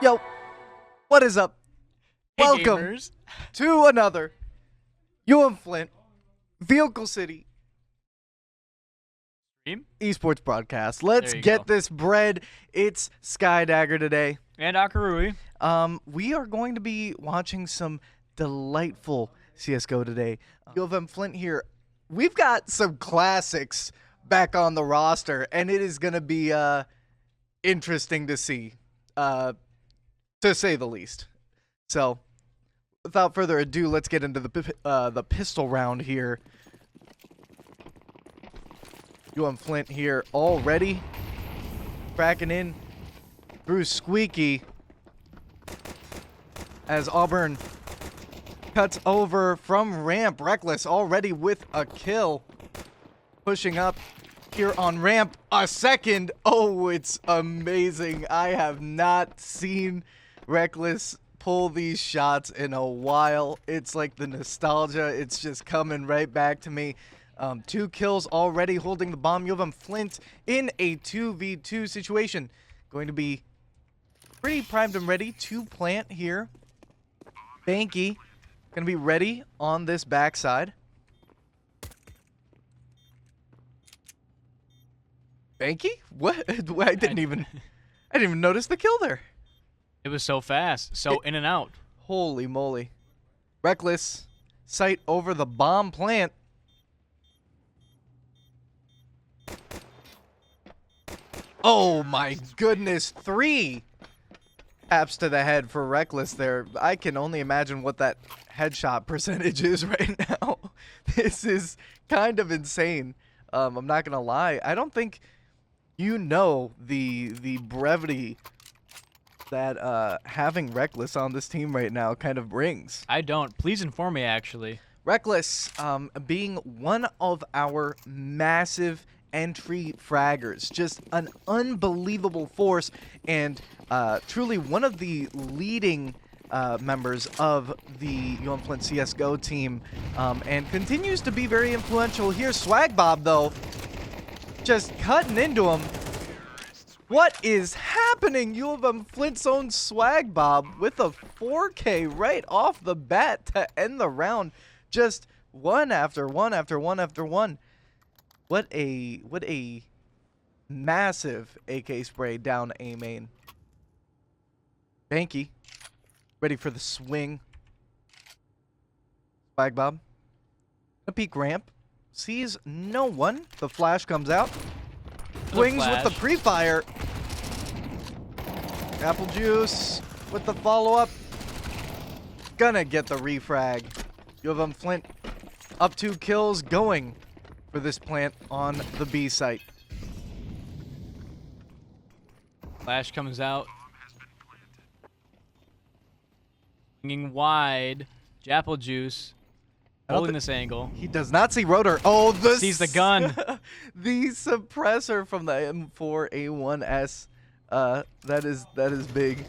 Yo, what is up? Hey, Welcome gamers. to another UM-Flint Vehicle City Stream? Esports broadcast. Let's There you get go. this bread. It's Skydagger today. And Akarui. We are going to be watching some delightful CSGO today. UM-Flint here. We've got some classics back on the roster, and it is going to be interesting to see, to say the least. So, without further ado, let's get into the pistol round here. UM-Flint here already cracking in through Squeaky as Auburn cuts over from ramp. Reckless already with a kill, pushing up here on ramp. A second. Oh, it's amazing. I have not seen Reckless pull these shots in a while. It's like the nostalgia. It's just coming right back to me. 2 kills already holding the bomb. UM-Flint in a 2v2 situation. Going to be pretty primed and ready to plant here. Banky going to be ready on this backside. Banky? What? I didn't even notice the kill there. It was so fast. So in and out. Holy moly. Reckless. Sight over the bomb plant. Oh my goodness. 3 taps to the head for Reckless there. I can only imagine what that headshot percentage is right now. This is kind of insane. I'm not going to lie. I don't think you know the brevity that having Reckless on this team right now kind of brings. I don't. Please inform me, actually. Reckless being one of our massive entry fraggers, just an unbelievable force, and truly one of the leading members of the UM-Flint CSGO team, and continues to be very influential here. Swag Bob, though, just cutting into him. What is happening? UM-Flint's own Swag Bob with a 4K right off the bat to end the round. Just one after one after one after one. What a massive AK spray down A main. Banky ready for the swing. Swag Bob. A peek ramp. Sees no one. The flash comes out. Swings with the pre-fire. Apple Juice with the follow-up. Gonna get the refrag. UM-Flint up 2 kills, going for this plant on the B site. Flash comes out. Swinging wide. Apple Juice. Holding this angle. He does not see Rotor. Oh, Sees the gun. The suppressor from the M4A1S. That is big.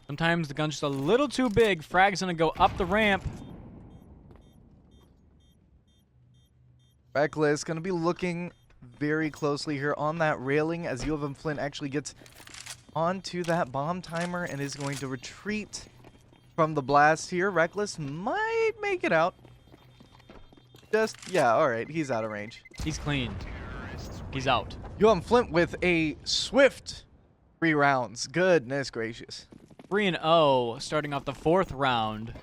Sometimes the gun's just a little too big. Frag's gonna go up the ramp. Reckless gonna be looking very closely here on that railing as UM-Flint actually gets onto that bomb timer and is going to retreat from the blast here. Reckless might make it out. Yeah, alright, he's out of range. He's clean. He's out. UM-Flint with a swift 3 rounds. Goodness gracious. 3-0 starting off the 4th round.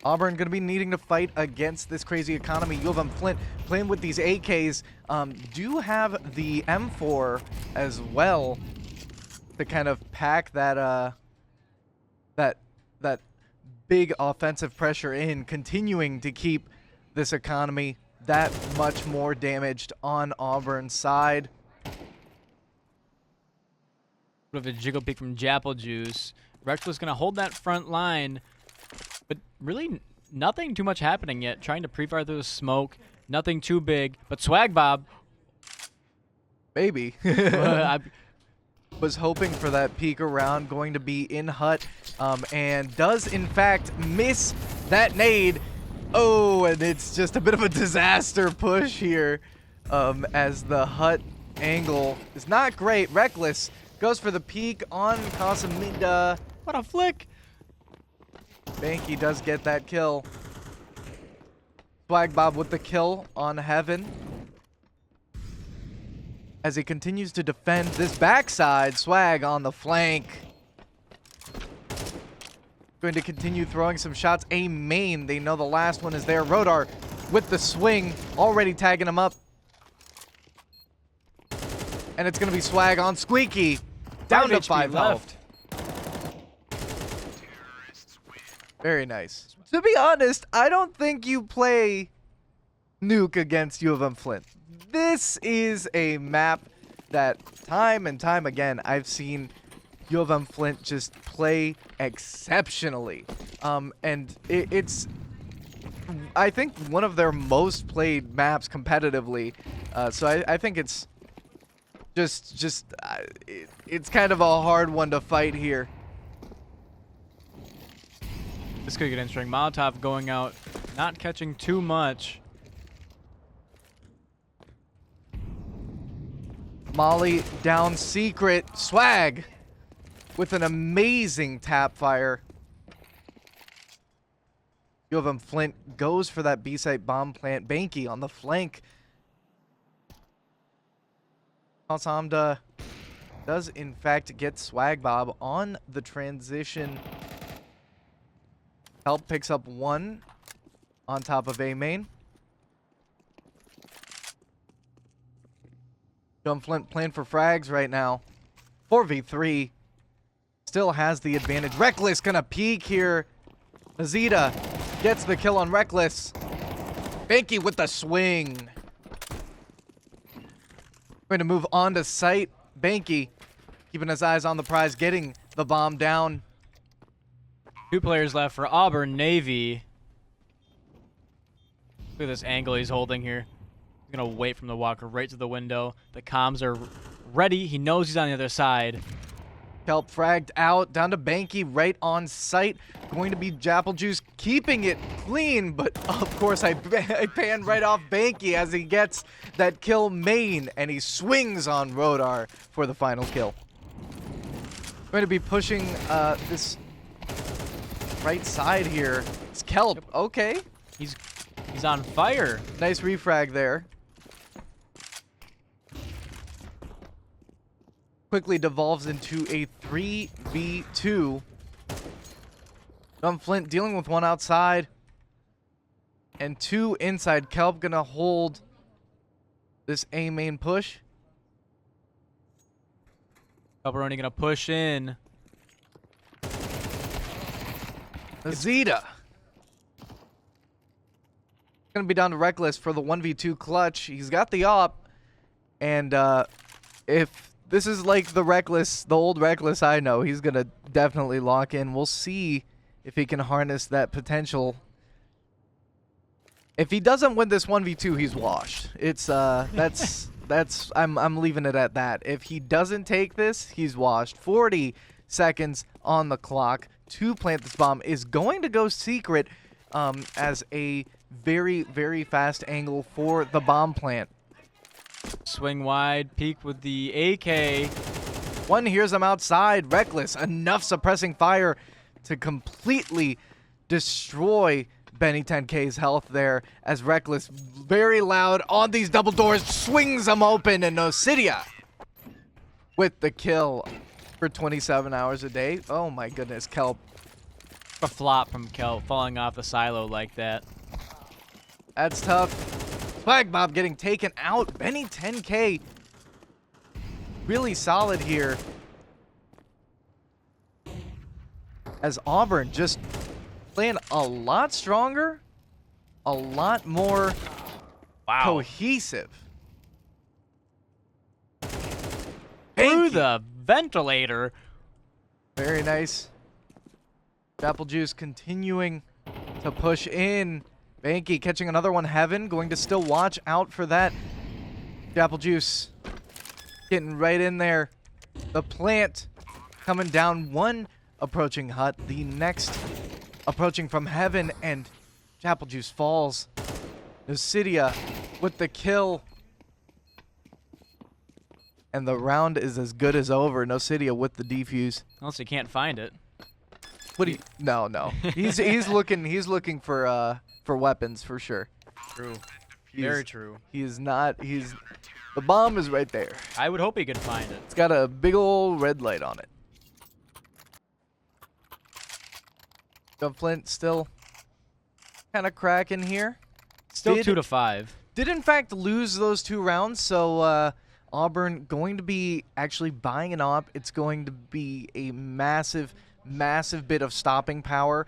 Auburn going to be needing to fight against this crazy economy. UM-Flint playing with these AKs. Do have the M4 as well to kind of pack that that big offensive pressure in, continuing to keep this economy that much more damaged on Auburn's side. Bit of a jiggle peek from Japple Juice. Reckless gonna hold that front line, but really nothing too much happening yet. Trying to pre-fire through the smoke. Nothing too big. But Swag Bob. Maybe. Was hoping for that peek around, going to be in hut, and does in fact miss that nade. Oh, and it's just a bit of a disaster push here, as the hut angle is not great. Reckless Goes for the peek on Casamida. What a flick! Banky does get that kill. Swag Bob with the kill on Heaven. As he continues to defend this backside, Swag on the flank. Going to continue throwing some shots. A main, they know the last one is there. Rodar with the swing, already tagging him up. And it's going to be Swag on Squeaky. Down to 5 left. Very nice. To be honest, I don't think you play Nuke against U of M-Flint. This is a map that time and time again I've seen U of M-Flint just play exceptionally. And it's, I think, one of their most played maps competitively. So I think it's it's kind of a hard one to fight here. This could get interesting. Molotov going out, not catching too much. Molly down secret. Swag with an amazing tap fire. U of M-Flint goes for that B-site bomb plant. Banky on the flank. Alsamda does in fact get Swag Bob on the transition. Help picks up 1 on top of A main. UM-Flint playing for frags right now. 4v3. Still has the advantage. Reckless gonna peek here. Azita gets the kill on Reckless. Banky with the swing. Going to move on to site. Banky keeping his eyes on the prize, getting the bomb down. 2 players left for Auburn Navy. Look at this angle he's holding here. He's going to wait from the walker right to the window. The comms are ready. He knows he's on the other side. Kelp fragged out, down to Banky right on site. Going to be Japplejuice keeping it clean, but of course I pan right off Banky as he gets that kill main, and he swings on Rodar for the final kill. Going to be pushing this right side here. It's Kelp. Okay. He's on fire. Nice refrag there. Quickly devolves into a 3v2. UM-Flint dealing with 1 outside and 2 inside. Kelp gonna hold this A main push. Pepperoni gonna push in. Azita gonna be down to Reckless for the 1v2 clutch. He's got the op, and if this is like the old Reckless I know, he's gonna definitely lock in. We'll see if he can harness that potential. If he doesn't win this 1v2, he's washed. It's I'm leaving it at that. If he doesn't take this, he's washed. 40 seconds on the clock to plant this bomb. Is going to go secret as a very, very fast angle for the bomb plant. Swing wide, peek with the AK. One hears him outside. Reckless, enough suppressing fire to completely destroy Benny 10K's health there, as Reckless, very loud on these double doors, swings them open, and Nocidia with the kill for 27 hours a day. Oh my goodness, Kelp. A flop from Kelp, falling off the silo like that. That's tough. Swag Bob getting taken out. Benny 10K really solid here, as Auburn just playing a lot stronger, a lot more cohesive. Through the ventilator. Very nice. Japplejuice continuing to push in. Banky catching another one. Heaven going to still watch out for that. Japplejuice getting right in there. The plant coming down. One approaching hut. The next approaching from Heaven, and Japplejuice falls. Nocidia with the kill. And the round is as good as over. Nocidia with the defuse. Unless you can't find it. What do you? No. He's looking for weapons for sure. True. Very true. He is not. The bomb is right there. I would hope he could find it. It's got a big old red light on it. UM-Flint still kind of cracking here. Still 2-5. Did in fact lose those 2 rounds, so Auburn going to be actually buying an op. It's going to be a massive bit of stopping power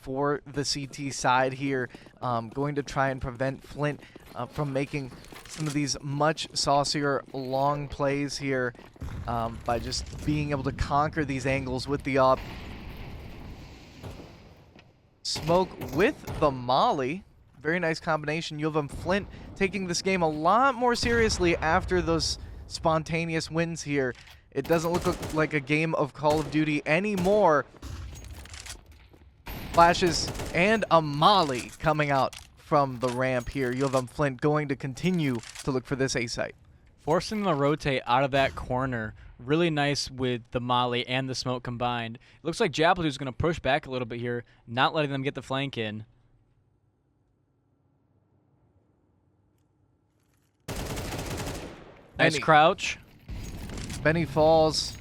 for the CT side here. Going to try and prevent Flint from making some of these much saucier long plays here by just being able to conquer these angles with the op. Smoke with the molly. Very nice combination. UM-Flint taking this game a lot more seriously after those spontaneous wins here. It doesn't look like a game of Call of Duty anymore. Flashes and a molly coming out from the ramp here. UM-Flint going to continue to look for this A site. Forcing them to rotate out of that corner. Really nice with the molly and the smoke combined. It looks like Japplejuice going to push back a little bit here, not letting them get the flank in. Nice crouch. Benny falls.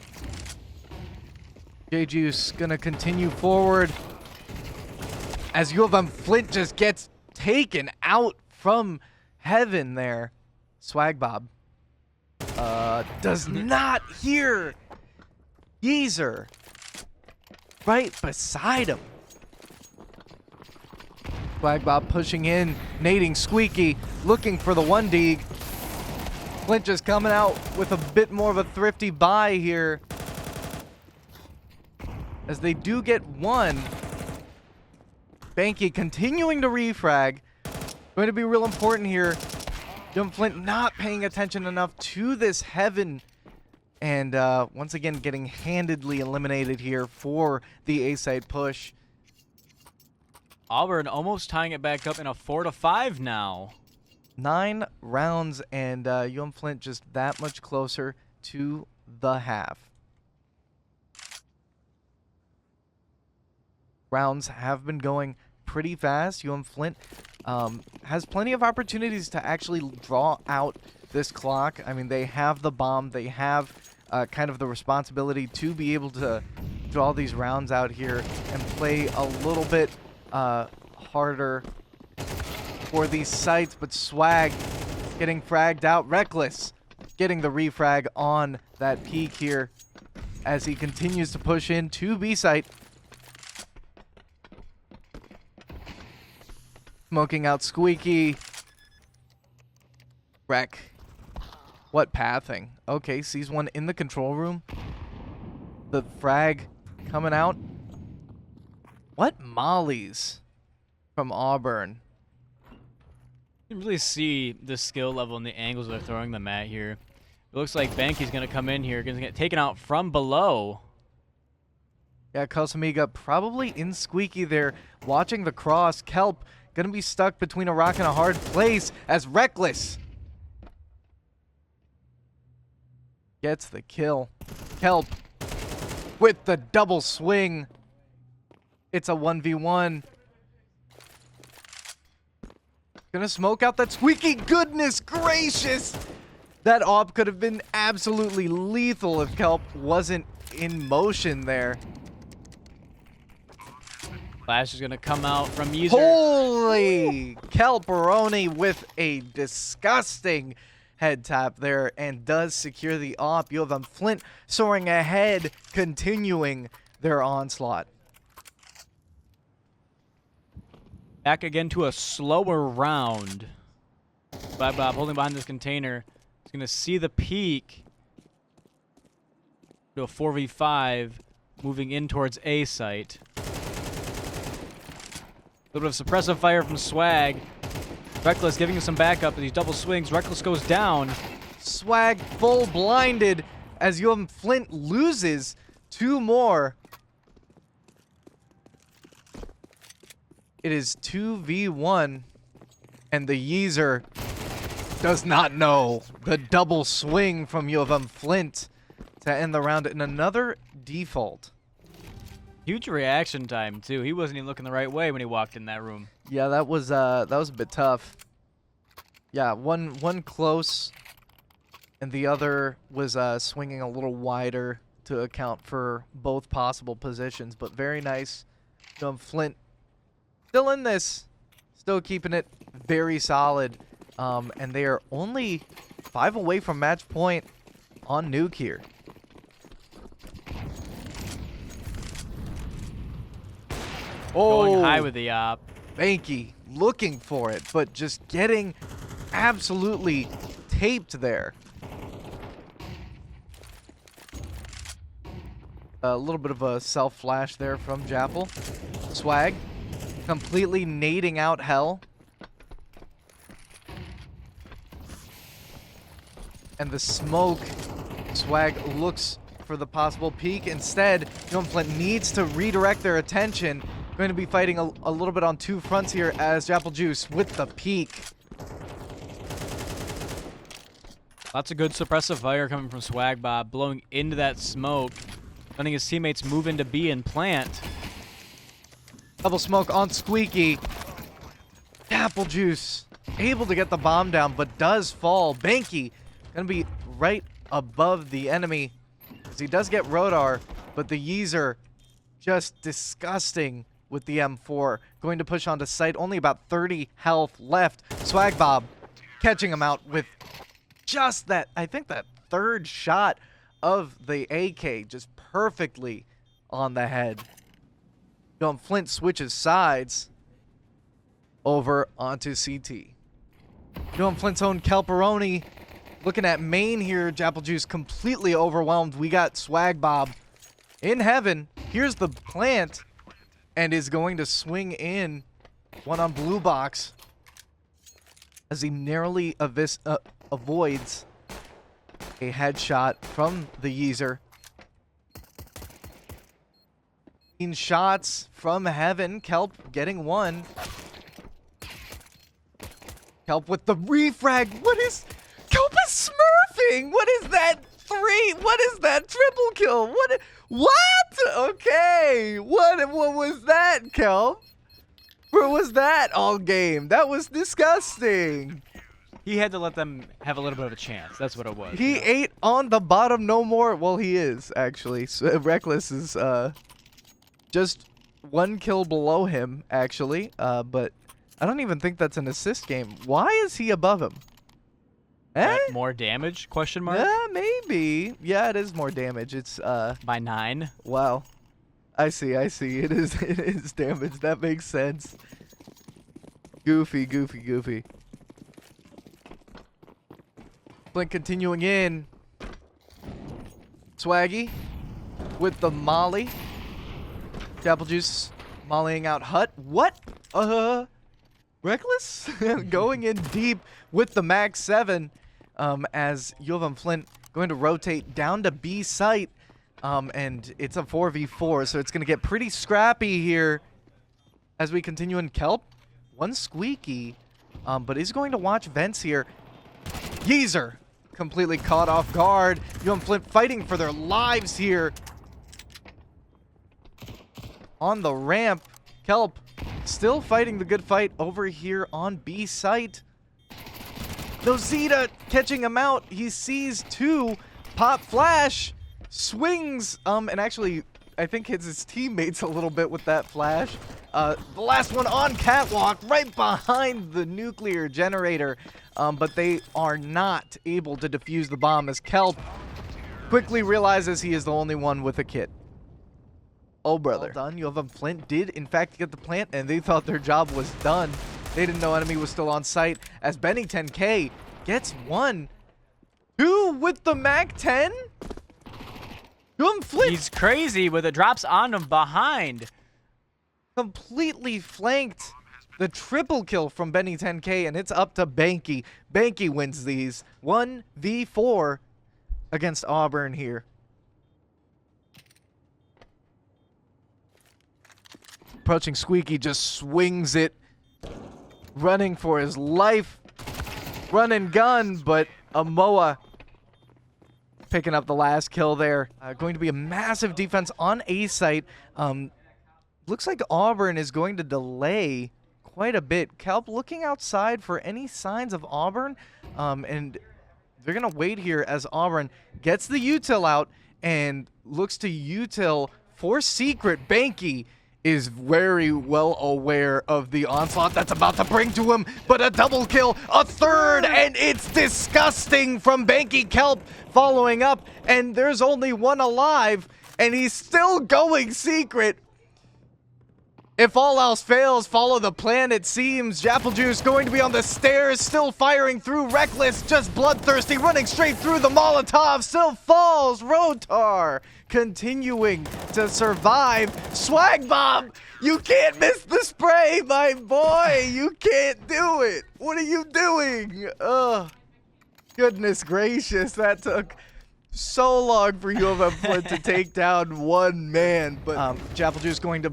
J-Juice gonna continue forward as UM-Flint just gets taken out from heaven there. Swag Bob does not hear Yeezer right beside him. Swag Bob pushing in, nading Squeaky, looking for the 1D. Flint just coming out with a bit more of a thrifty buy here. As they do get 1. Banky continuing to refrag. Going to be real important here. UM-Flint not paying attention enough to this heaven. And once again getting handedly eliminated here for the A-side push. Auburn almost tying it back up in a 4-5 now. 9 rounds and UM-Flint just that much closer to the half. Rounds have been going pretty fast. UM-Flint has plenty of opportunities to actually draw out this clock. I mean, they have the bomb. They have kind of the responsibility to be able to draw these rounds out here and play a little bit harder for these sites, but Swag getting fragged out. Reckless getting the refrag on that peak here as he continues to push into B site. Smoking out Squeaky. Wreck. What pathing? Okay, sees one in the control room. The frag coming out. What mollies from Auburn? You can really see the skill level and the angles they're throwing them at here. It looks like Banky's going to come in here, going to get taken out from below. Yeah, Kasamiga probably in Squeaky there, watching the cross. Kelp going to be stuck between a rock and a hard place as Reckless gets the kill. Kelp with the double swing. It's a 1v1. Gonna smoke out that Squeaky. Goodness gracious! That op could have been absolutely lethal if Kelp wasn't in motion there. Flash is going to come out from Yeezer. Holy! Kelperoni with a disgusting head tap there and does secure the op. UM-Flint soaring ahead, continuing their onslaught. Back again to a slower round. Bob holding behind this container. He's going to see the peak. To a 4v5, moving in towards A site. A little bit of suppressive fire from Swag. Reckless giving him some backup as he double swings. Reckless goes down. Swag full blinded as UM-Flint loses 2 more. It is 2v1 and the Yeezer does not know. The double swing from UM-Flint to end the round in another default. Huge reaction time, too. He wasn't even looking the right way when he walked in that room. Yeah, that was a bit tough. Yeah, one close, and the other was swinging a little wider to account for both possible positions. But very nice. UM-Flint still in this, still keeping it very solid, and they are only 5 away from match point on Nuke here. Going high with the op. Banky looking for it, but just getting absolutely taped there. A little bit of a self-flash there from Jappel. Swag completely nading out Hell. And the smoke, Swag looks for the possible peek. Instead, UM-Flint needs to redirect their attention. Going to be fighting a little bit on 2 fronts here as Jappel Juice with the peek. Lots of good suppressive fire coming from Swag Bob, blowing into that smoke, letting his teammates move into B and plant. Double smoke on Squeaky. Jappel Juice able to get the bomb down, but does fall. Banky gonna be right above the enemy as he does get Rodar, but the Yeezer just disgusting with the M4. Going to push onto site, only about 30 health left. Swag Bob catching him out with just that, I think that 3rd shot of the AK just perfectly on the head. UM-Flint switches sides over onto CT. UM-Flint's own Kelperoni looking at main here. Jappel Juice completely overwhelmed. We got Swag Bob in heaven. Here's the plant and is going to swing in one on blue box as he narrowly avoids a headshot from the Yeezer. Shots from heaven. Kelp getting one. Kelp with the refrag. What is... Kelp is smurfing! What is that? 3? What is that? Triple kill. What? Okay. What was that, Kelp? Where was that all game? That was disgusting. He had to let them have a little bit of a chance. That's what it was. He ate on the bottom no more. Well, he is, actually. So, Reckless is just 1 kill below him, actually. But I don't even think that's an assist game. Why is he above him? More damage? Question mark? Yeah, maybe. Yeah, it is more damage. It's by 9. Wow. I see. It is damage. That makes sense. Goofy. Blink continuing in. Swaggy with the molly. Jappel Juice mollying out Hut. What? Reckless going in deep with the Max 7 as UM-Flint going to rotate down to B site. And it's a 4v4, so it's going to get pretty scrappy here as we continue in. Kelp. 1 Squeaky, but is going to watch vents here. Yeezer completely caught off guard. UM-Flint fighting for their lives here. On the ramp, Kelp still fighting the good fight over here on B site. Nozita catching him out. He sees 2. Pop flash. Swings. And actually, I think hits his teammates a little bit with that flash. The last one on catwalk right behind the nuclear generator. But they are not able to defuse the bomb as Kelp quickly realizes he is the only one with a kit. Oh, brother. Well done. UM-Flint did, in fact, get the plant, and they thought their job was done. They didn't know enemy was still on site as Benny 10K gets 1. 2 with the Mac 10. UM-Flint. He's crazy with it. Drops on him behind. Completely flanked the triple kill from Benny 10K, and it's up to Banky. Banky wins these 1v4 against Auburn here. Approaching Squeaky, just swings it, running for his life. run and gun, but Amoa picking up the last kill there. Going to be a massive defense on A site. Looks like Auburn is going to delay quite a bit. Kelp looking outside for any signs of Auburn, and they're going to wait here as Auburn gets the util out and looks to util for secret. Banky is very well aware of the onslaught that's about to bring to him, but a double kill, a third, and it's disgusting from Banky. Kelp following up, and there's only one alive, and he's still going secret. If all else fails, follow the plan, it seems. Japplejuice going to be on the stairs, still firing through. Reckless, just bloodthirsty, running straight through the Molotov, still falls. Rotar continuing to survive. Swag Bomb, you can't miss the spray, my boy. You can't do it. What are you doing? Ugh. Goodness gracious, that took so long for UM-Flint to take down one man. But Japplejuice going to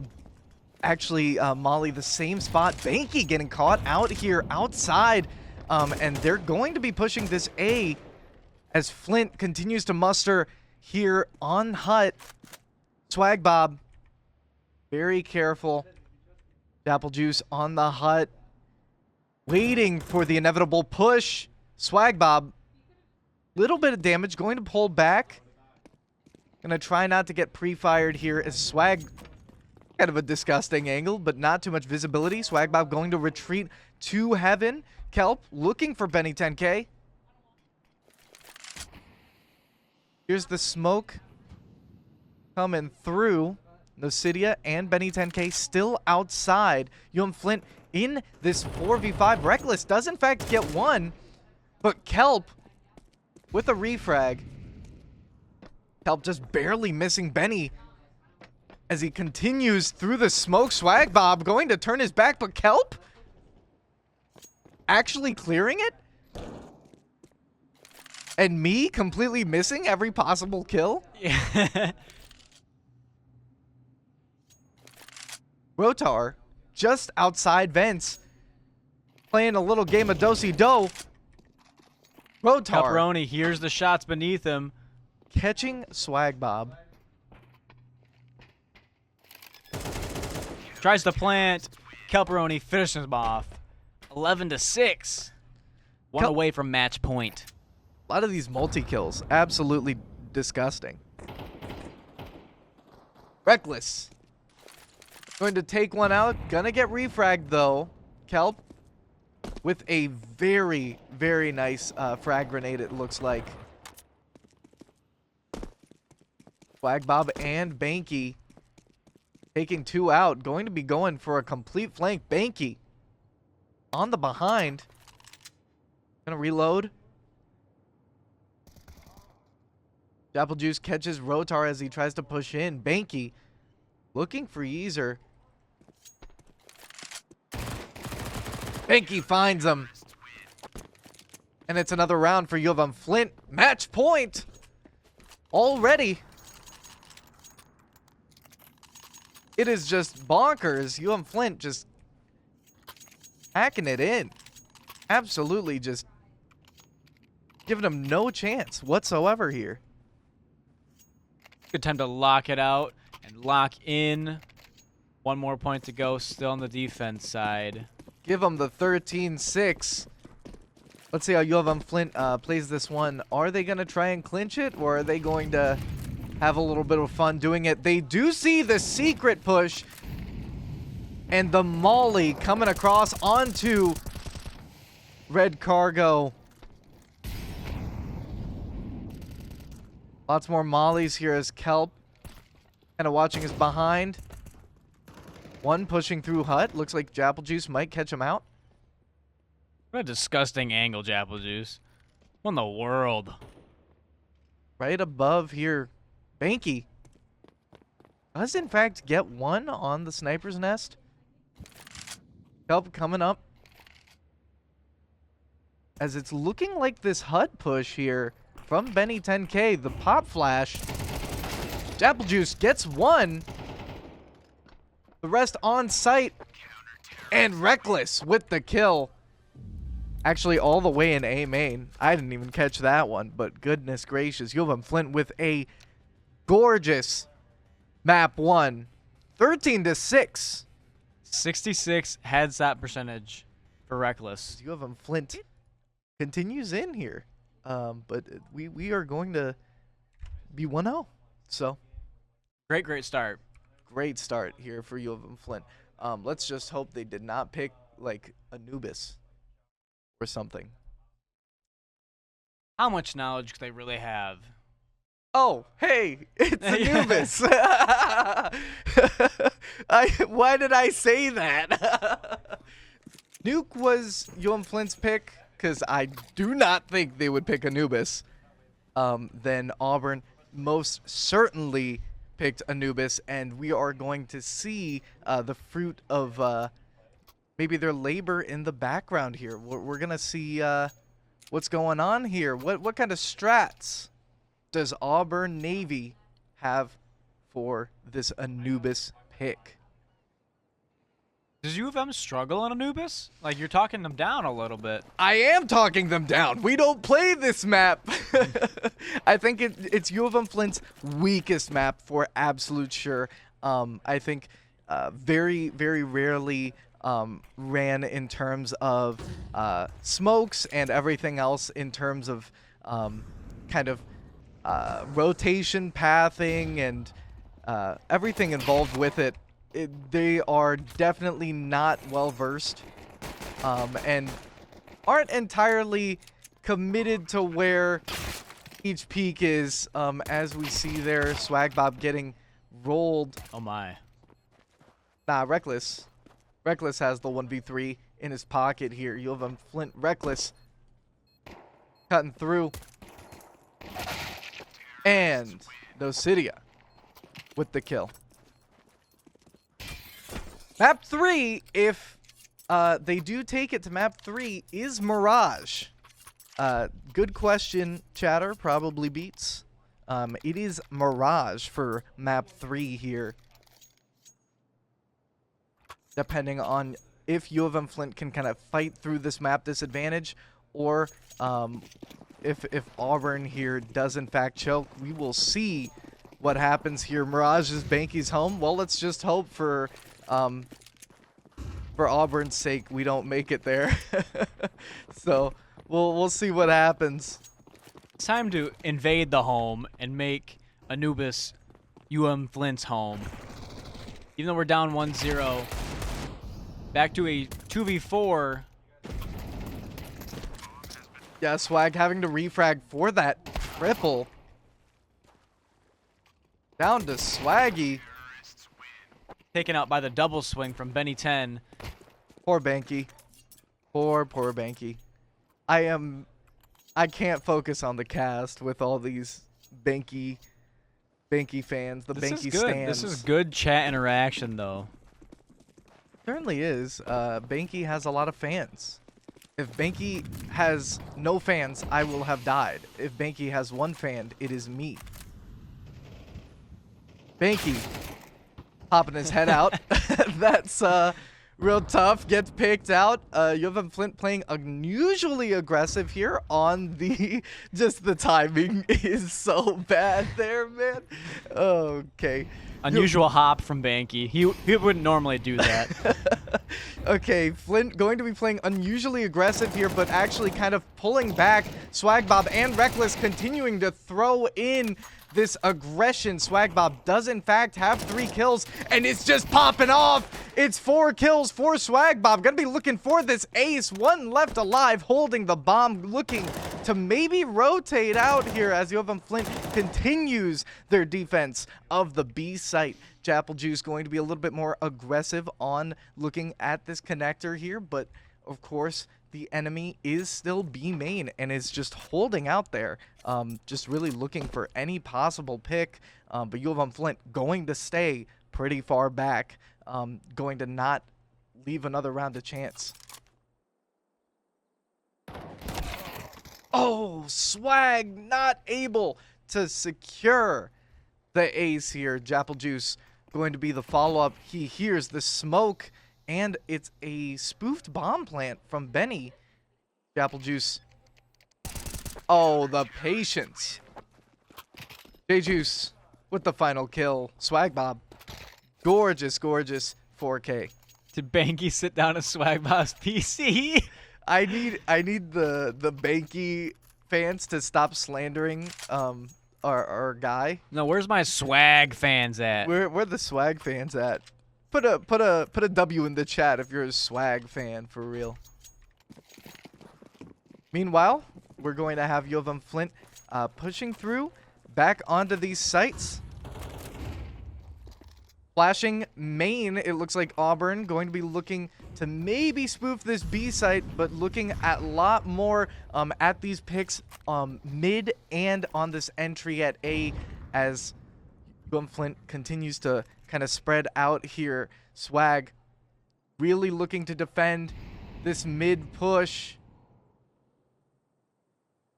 actually molly the same spot. Banky getting caught out here outside, and they're going to be pushing this A as Flint continues to muster here on Hut. Swag Bob, very careful. Japplejuice on the Hut, waiting for the inevitable push. Swag Bob, little bit of damage, going to pull back. Gonna try not to get pre-fired here as Swag, kind of a disgusting angle, but not too much visibility. Swag Bob going to retreat to heaven. Kelp looking for Benny 10K. Here's the smoke coming through. Nocidia and Benny 10K still outside. UM-Flint in this 4v5. Reckless does in fact get one, but Kelp with a refrag. Kelp just barely missing Benny as he continues through the smoke. Swag Bob going to turn his back, but Kelp actually clearing it? And me completely missing every possible kill? Yeah. Rotar just outside vents, playing a little game of do-si-do. Rotar Pepperoni hears the shots beneath him. catching Swag Bob. Tries to plant. Kelperoni finishes him off. 11-6. One away from match point. A lot of these multi-kills, absolutely disgusting. Reckless going to take one out. Gonna get refragged though. Kelp with a very, very nice frag grenade, it looks like. Swag Bob and Banky taking two out. Going to be going for a complete flank. Banky on the behind. Gonna reload. Japplejuice catches Rotar as he tries to push in. Banky looking for Yeezer. Banky finds him. And it's another round for UM-Flint. Match point already. It is just bonkers. UM-Flint just hacking it in. Absolutely just giving them no chance whatsoever here. Good time to lock it out and lock in. One more point to go, still on the defense side. Give them the 13-6. Let's see how UM-Flint plays this one. Are they going to try and clinch it, or are they going to have a little bit of fun doing it? They do see the secret push and the molly coming across onto Red Cargo. Lots more mollies here as Kelp kind of watching his behind. One pushing through Hut. Looks like Japplejuice might catch him out. What a disgusting angle, Japplejuice. What in the world? Right above here, Banky does in fact get one on the sniper's nest. Kelp coming up. As it's looking like this Hut push here from Benny 10K, the pop flash. Japplejuice gets one. The rest on site. And Reckless with the kill. Actually, all the way in A main. I didn't even catch that one, but goodness gracious. UM-Flint with a gorgeous map 1. 13-6. 66 headshot percentage for Reckless. UM-Flint continues in here. But we are going to be 1-0. So, Great start. great start here for UM-Flint. Let's just hope they did not pick, like, Anubis or something. How much knowledge could they really have? Oh, hey, it's Anubis. Why did I say that? Nuke was UM-Flint's pick, because I do not think they would pick Anubis. Then Auburn most certainly picked Anubis, and we are going to see the fruit of maybe their labor in the background here. We're going to see what's going on here. What kind of strats does Auburn Navy have for this Anubis pick? Does U of M struggle on Anubis? Like, you're talking them down a little bit. I am talking them down. We don't play this map. I think it's U of M Flint's weakest map for absolute sure. I think very, very rarely ran in terms of smokes and everything else in terms of kind of rotation pathing and everything involved with it. They are definitely not well versed and aren't entirely committed to where each peak is, as we see there. Swag Bob getting rolled. Oh my. Nah, Reckless has the 1v3 in his pocket here. You have Flint Reckless cutting through. And Nocidia with the kill. Map 3, if they do take it to map 3, is Mirage. Good question, chatter. Probably beats. It is Mirage for map 3 here. Depending on if U of M Flint can kind of fight through this map disadvantage, or if Auburn here does in fact choke, we will see what happens here. Mirage is Banky's home. Well, let's just hope for Auburn's sake we don't make it there. So we'll see what happens. It's time to invade the home and make Anubis UM-Flint's home. Even though we're down 1-0, back to a 2v4. Yeah, Swag having to refrag for that triple. Down to Swaggy. Taken out by the double swing from Benny 10. Poor Banky. Poor Banky. I can't focus on the cast with all these Banky fans, the This Banky is good. stands. This is good chat interaction, though. Certainly is. Banky has a lot of fans. If Banky has no fans, I will have died. If Banky has one fan, it is me. Banky popping his head out. That's real tough. Gets picked out. U of Flint playing unusually aggressive here on the... Just the timing is so bad there, man. Okay. Unusual hop from Banky. He wouldn't normally do that. Okay, Flint going to be playing unusually aggressive here, but actually kind of pulling back. Swag Bob and Reckless continuing to throw in this aggression. Swag Bob does in fact have 3 kills, and it's just popping off. It's 4 kills for Swag Bob. Gonna be looking for this ace. 1 left alive, holding the bomb, looking to maybe rotate out here as U of Flint continues their defense of the B site. Japple Juice going to be a little bit more aggressive on looking at this connector here, but of course the enemy is still B main and is just holding out there, just really looking for any possible pick. But U of Flint going to stay pretty far back, going to not leave another round to chance. Oh, Swag not able to secure the ace here. Japple Juice going to be the follow-up. He hears the smoke, and it's a spoofed bomb plant from Benny. Apple Juice. Oh, the patience. J-Juice with the final kill. Swag Bob. Gorgeous, gorgeous 4K. Did Banky sit down a Swag Bob's PC? I need the Banky fans to stop slandering our guy. No, where's my Swag fans at? Where the Swag fans at? Put a W in the chat if you're a Swag fan for real. Meanwhile, we're going to have U of Flint pushing through back onto these sites. Flashing main, it looks like Auburn going to be looking to maybe spoof this B site, but looking at a lot more at these picks mid and on this entry at A as UM-Flint continues to kind of spread out here. Swag really looking to defend this mid push.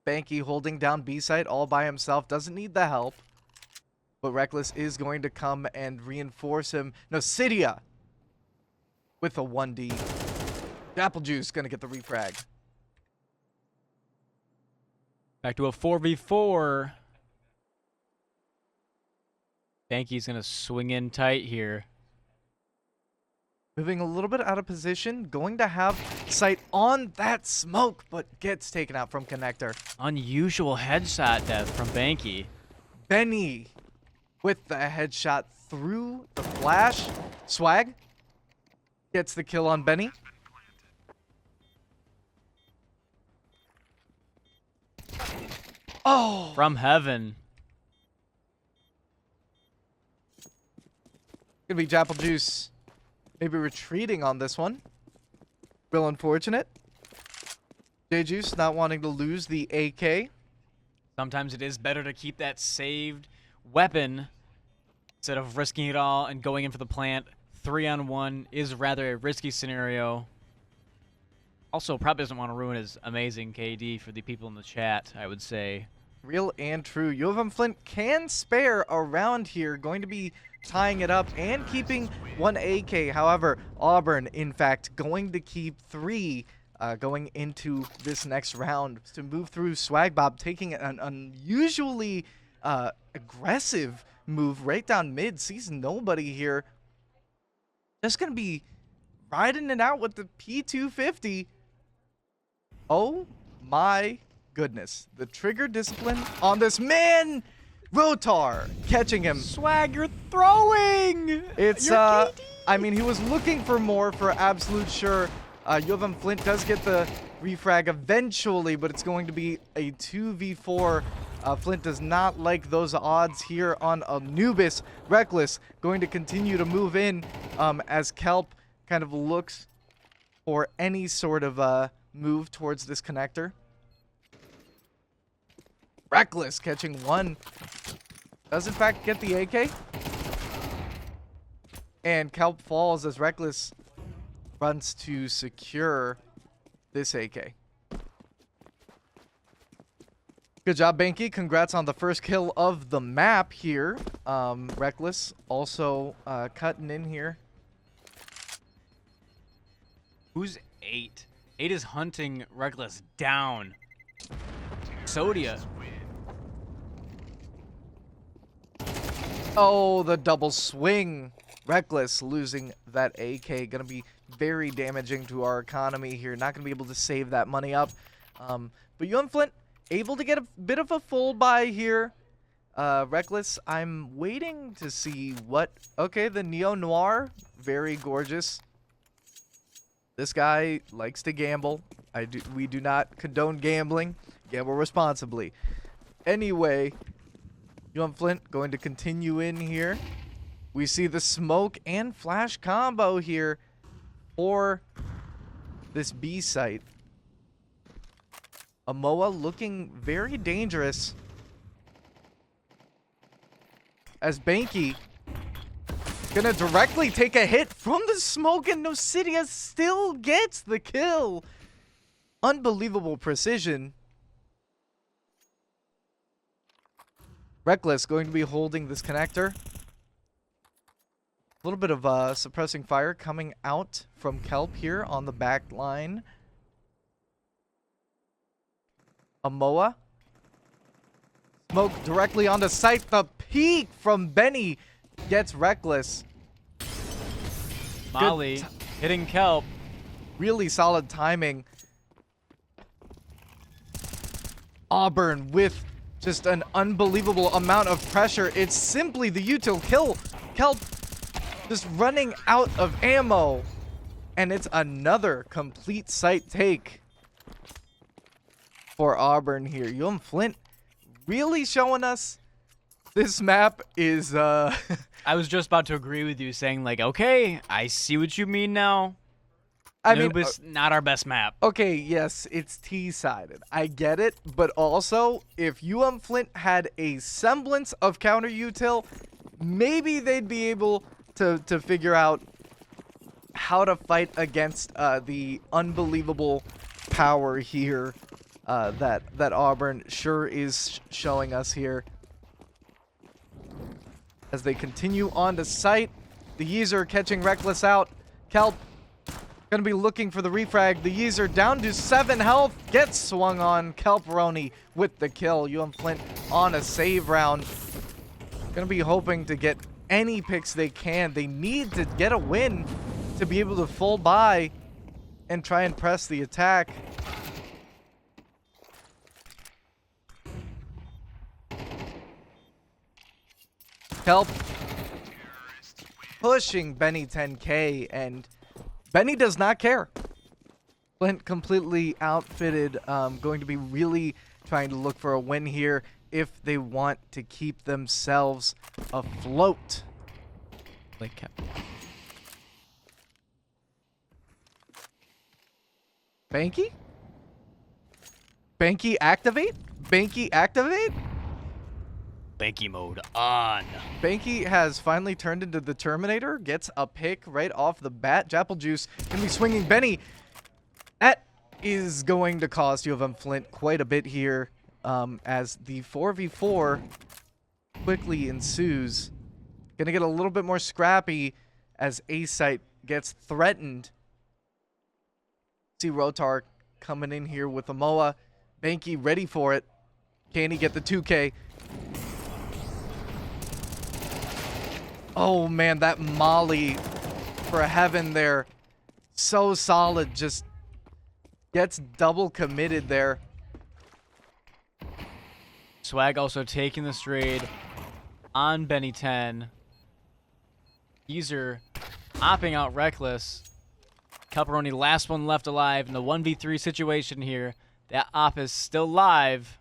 Banky holding down B site all by himself, doesn't need the help. But Reckless is going to come and reinforce him. Nocidia with a 1D. Apple Juice going to get the refrag. Back to a 4v4. Banky's going to swing in tight here. Moving a little bit out of position. Going to have sight on that smoke, but gets taken out from connector. Unusual headshot death from Banky. Benny with the headshot through the flash. Swag gets the kill on Benny. Oh! From heaven. Gonna be Japple Juice. Maybe retreating on this one. Real unfortunate. J-Juice not wanting to lose the AK. Sometimes it is better to keep that saved weapon instead of risking it all and going in for the plant. 3-on-1 is rather a risky scenario. Also, probably doesn't want to ruin his amazing KD for the people in the chat, I would say. Real and true. U of Flint can spare around here. Going to be tying it up and keeping one AK. However, Auburn, in fact, going to keep 3 going into this next round to move through. Swag Bob taking an unusually aggressive move right down mid. Sees nobody here. Just going to be riding it out with the P250. Oh my goodness. The trigger discipline on this man. Rotar catching him. Swag, you're throwing! It's, You're I mean, he was looking for more for absolute sure. U of Flint does get the refrag eventually, but it's going to be a 2v4. Flint does not like those odds here on Anubis. Reckless going to continue to move in as Kelp kind of looks for any sort of move towards this connector. Reckless catching one. Does in fact get the AK. And Kelp falls as Reckless runs to secure this AK. Good job, Banky. Congrats on the first kill of the map here. Reckless also cutting in here. Who's 8? 8 is hunting Reckless down. Sodia. Oh, the double swing. Reckless losing that AK. Gonna be very damaging to our economy here. Not gonna be able to save that money up. But UM-Flint able to get a bit of a full buy here. Reckless, I'm waiting to see what... Okay, the Neo Noir. Very gorgeous. This guy likes to gamble. We do not condone gambling. Gamble responsibly. Anyway... UM-Flint going to continue in here. We see the smoke and flash combo here for this B site. Amoa looking very dangerous as Banky gonna directly take a hit from the smoke, and Nocidia still gets the kill. Unbelievable precision. Reckless going to be holding this connector. A little bit of suppressing fire coming out from Kelp here on the back line. Amoa. Smoke directly on the site. The peek from Benny gets reckless. Molly hitting Kelp. Really solid timing. Auburn with just an unbelievable amount of pressure. It's simply the util kill. Kelp just running out of ammo. And it's another complete site take for Auburn here. UM-Flint really showing us this map is I was just about to agree with you, saying like, okay, I see what you mean now. I mean, Noob is not our best map. okay, yes, it's T-sided. I get it, but also, if UM-Flint had a semblance of counter util, maybe they'd be able to figure out how to fight against the unbelievable power here that Auburn sure is showing us here. As they continue on to site, the Yeezer catching Reckless out. Kelp gonna be looking for the refrag. The Yeezer down to 7 health, gets swung on. Kelperoni with the kill. UM-Flint on a save round. Gonna be hoping to get any picks they can. They need to get a win to be able to full buy and try and press the attack. Kelp pushing Benny 10K, and Benny does not care. Flint completely outfitted, going to be really trying to look for a win here if they want to keep themselves afloat. Like Kelp. Banky? Banky activate? Banky activate? Banky mode on. Banky has finally turned into the Terminator, gets a pick right off the bat. Japple Juice gonna be swinging Benny. That is going to cost UM-Flint quite a bit here, as the 4v4 quickly ensues. Gonna get a little bit more scrappy as A-Site gets threatened. See Rotar coming in here with Amoa. Banky ready for it. Can he get the 2K? Oh man, that molly for heaven there. So solid, just gets double committed there. Swag also taking the straight on Benny 10. Yeezer hopping out Reckless. Kelperoni, last one left alive in the 1v3 situation here. That op is still live.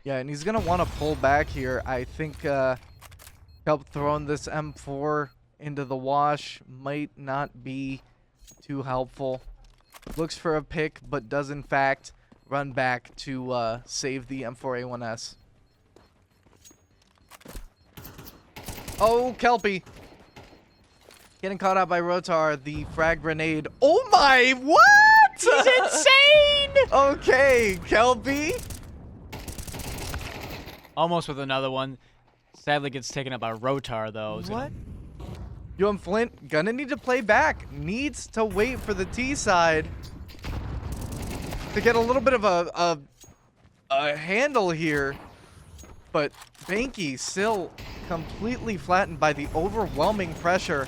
Yeah, and he's going to want to pull back here. I think Kelp throwing this M4 into the wash might not be too helpful. Looks for a pick, but does in fact run back to save the M4A1S. Oh, Kelpie. Getting caught out by Rotar, the frag grenade. Oh my, what? He's insane! Okay, Kelpie. Almost with another one. Sadly gets taken up by Rotar, though. What? UM-Flint gonna need to play back. Needs to wait for the T side to get a little bit of a handle here. But Banky still completely flattened by the overwhelming pressure.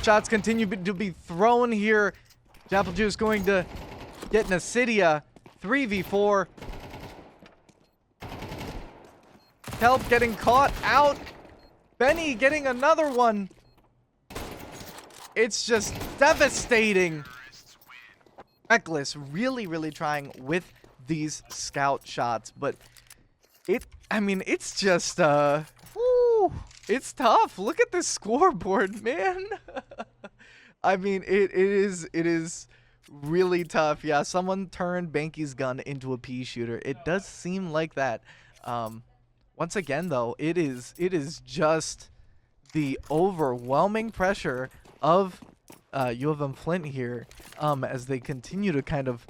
Shots continue to be thrown here. Japple Juice going to get Nasidia. 3v4. Kelp getting caught out. Benny getting another one. It's just devastating. Reckless really, really trying with these scout shots, but it's just, it's tough. Look at this scoreboard, man. I mean, it is really tough. Yeah, someone turned Banky's gun into a pea shooter. It does seem like that. Once again, though, it is just the overwhelming pressure of UM-Flint here, as they continue to kind of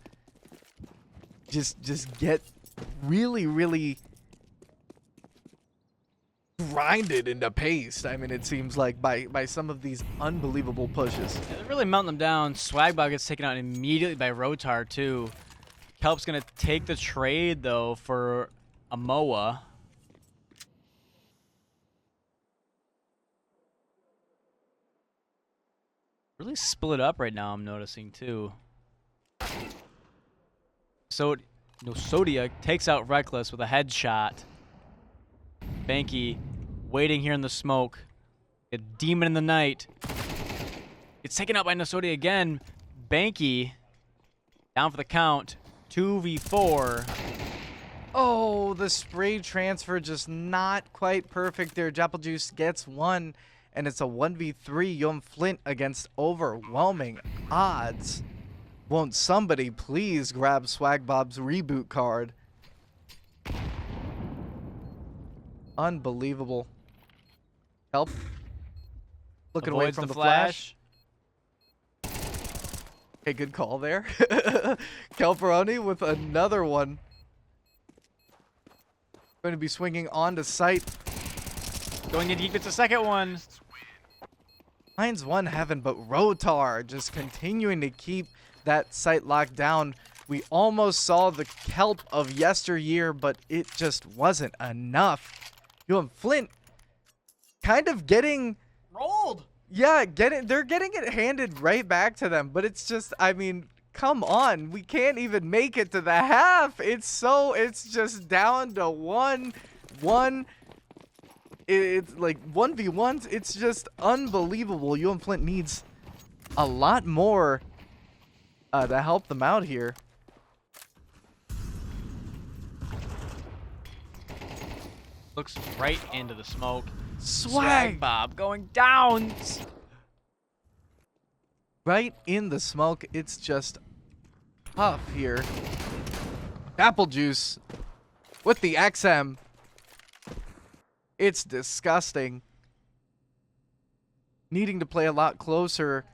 just get really, really grinded into paste. I mean, it seems like by some of these unbelievable pushes. Yeah, they're really melting them down. Swagbot gets taken out immediately by Rotar, too. Kelp's going to take the trade, though, for a MOA. Really split up right now, I'm noticing, too. So, Sodia takes out Reckless with a headshot. Banky waiting here in the smoke. A demon in the night. It's taken out by Nosodia again. Banky down for the count. 2v4. Oh, the spray transfer just not quite perfect there. Juice gets one, and it's a 1v3. UM-Flint against overwhelming odds. Won't somebody please grab Swagbob's reboot card? Unbelievable. Help. Looking away Avoids from the the flash. Okay, good call there. Kelperoni with another one. Going to be swinging on to sight. Going in, he gets a second one. Finds one heaven, but Rotar just continuing to keep that sight locked down. We almost saw the kelp of yesteryear, but it just wasn't enough. UM-Flint kind of getting Rolled. Yeah, they're getting it handed right back to them, but it's just, I mean, come on. We can't even make it to the half. It's just down to 1-1. It's like 1v1s. It's just unbelievable. UM-Flint needs a lot more to help them out here. Looks right into the smoke. Swag going down. right in the smoke. It's just tough here. Apple Juice with the XM. It's disgusting. Needing to play a lot closer.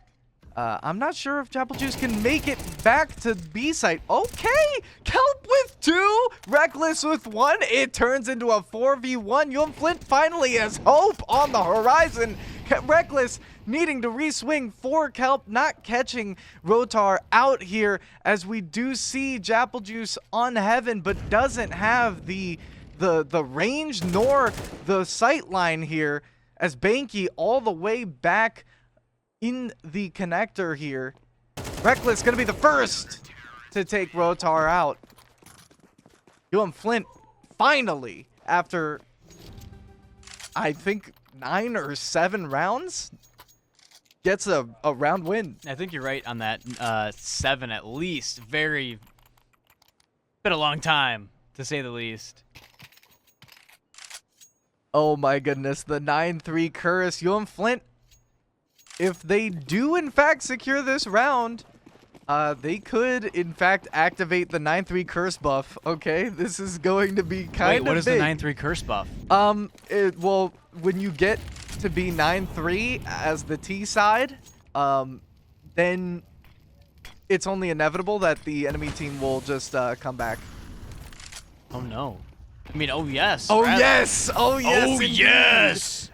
I'm not sure if Apple Juice can make it back to B site. Okay, Kelp with 2, Reckless with 1. It turns into a 4v1. UM-Flint finally has hope on the horizon. Reckless needing to reswing for Kelp, not catching Rotar out here, as we do see Japple Juice on heaven, but doesn't have the range nor the sight line here, as Banky all the way back in the connector here. Reckless gonna be the first to take Rotar out. UM-Flint finally, after I think 9 or 7 rounds, gets a round win. I think you're right on that. 7 at least. Been a long time, to say the least. Oh my goodness, the 9-3 curse. UM-Flint, if they do in fact secure this round, they could in fact activate the 9-3 curse buff. Okay, this is going to be kind of Wait, what is big. the 9-3 curse buff? Well, when you get to be 9-3 as the T side, then it's only inevitable that the enemy team will just come back. Oh no. I mean, oh yes. Oh rather. yes! Oh yes! Oh indeed. yes!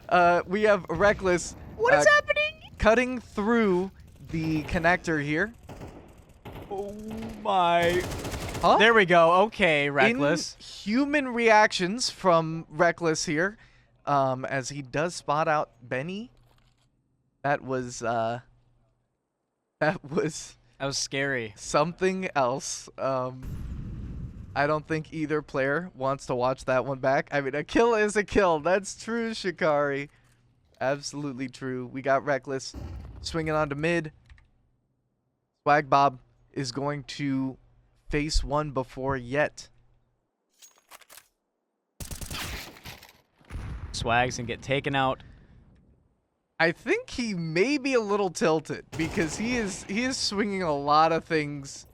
We have Reckless. What is happening? Cutting through the connector here. Oh my. Huh? There we go. Okay, Reckless. Human reactions from Reckless here, as he does spot out Benny. That was scary. something else. I don't think either player wants to watch that one back. I mean, a kill is a kill. That's true, Shikari. Absolutely true. We got Reckless swinging on to mid. Swag Bob is going to face one before yet. Swags and get taken out. I think he may be a little tilted because he is swinging a lot of things.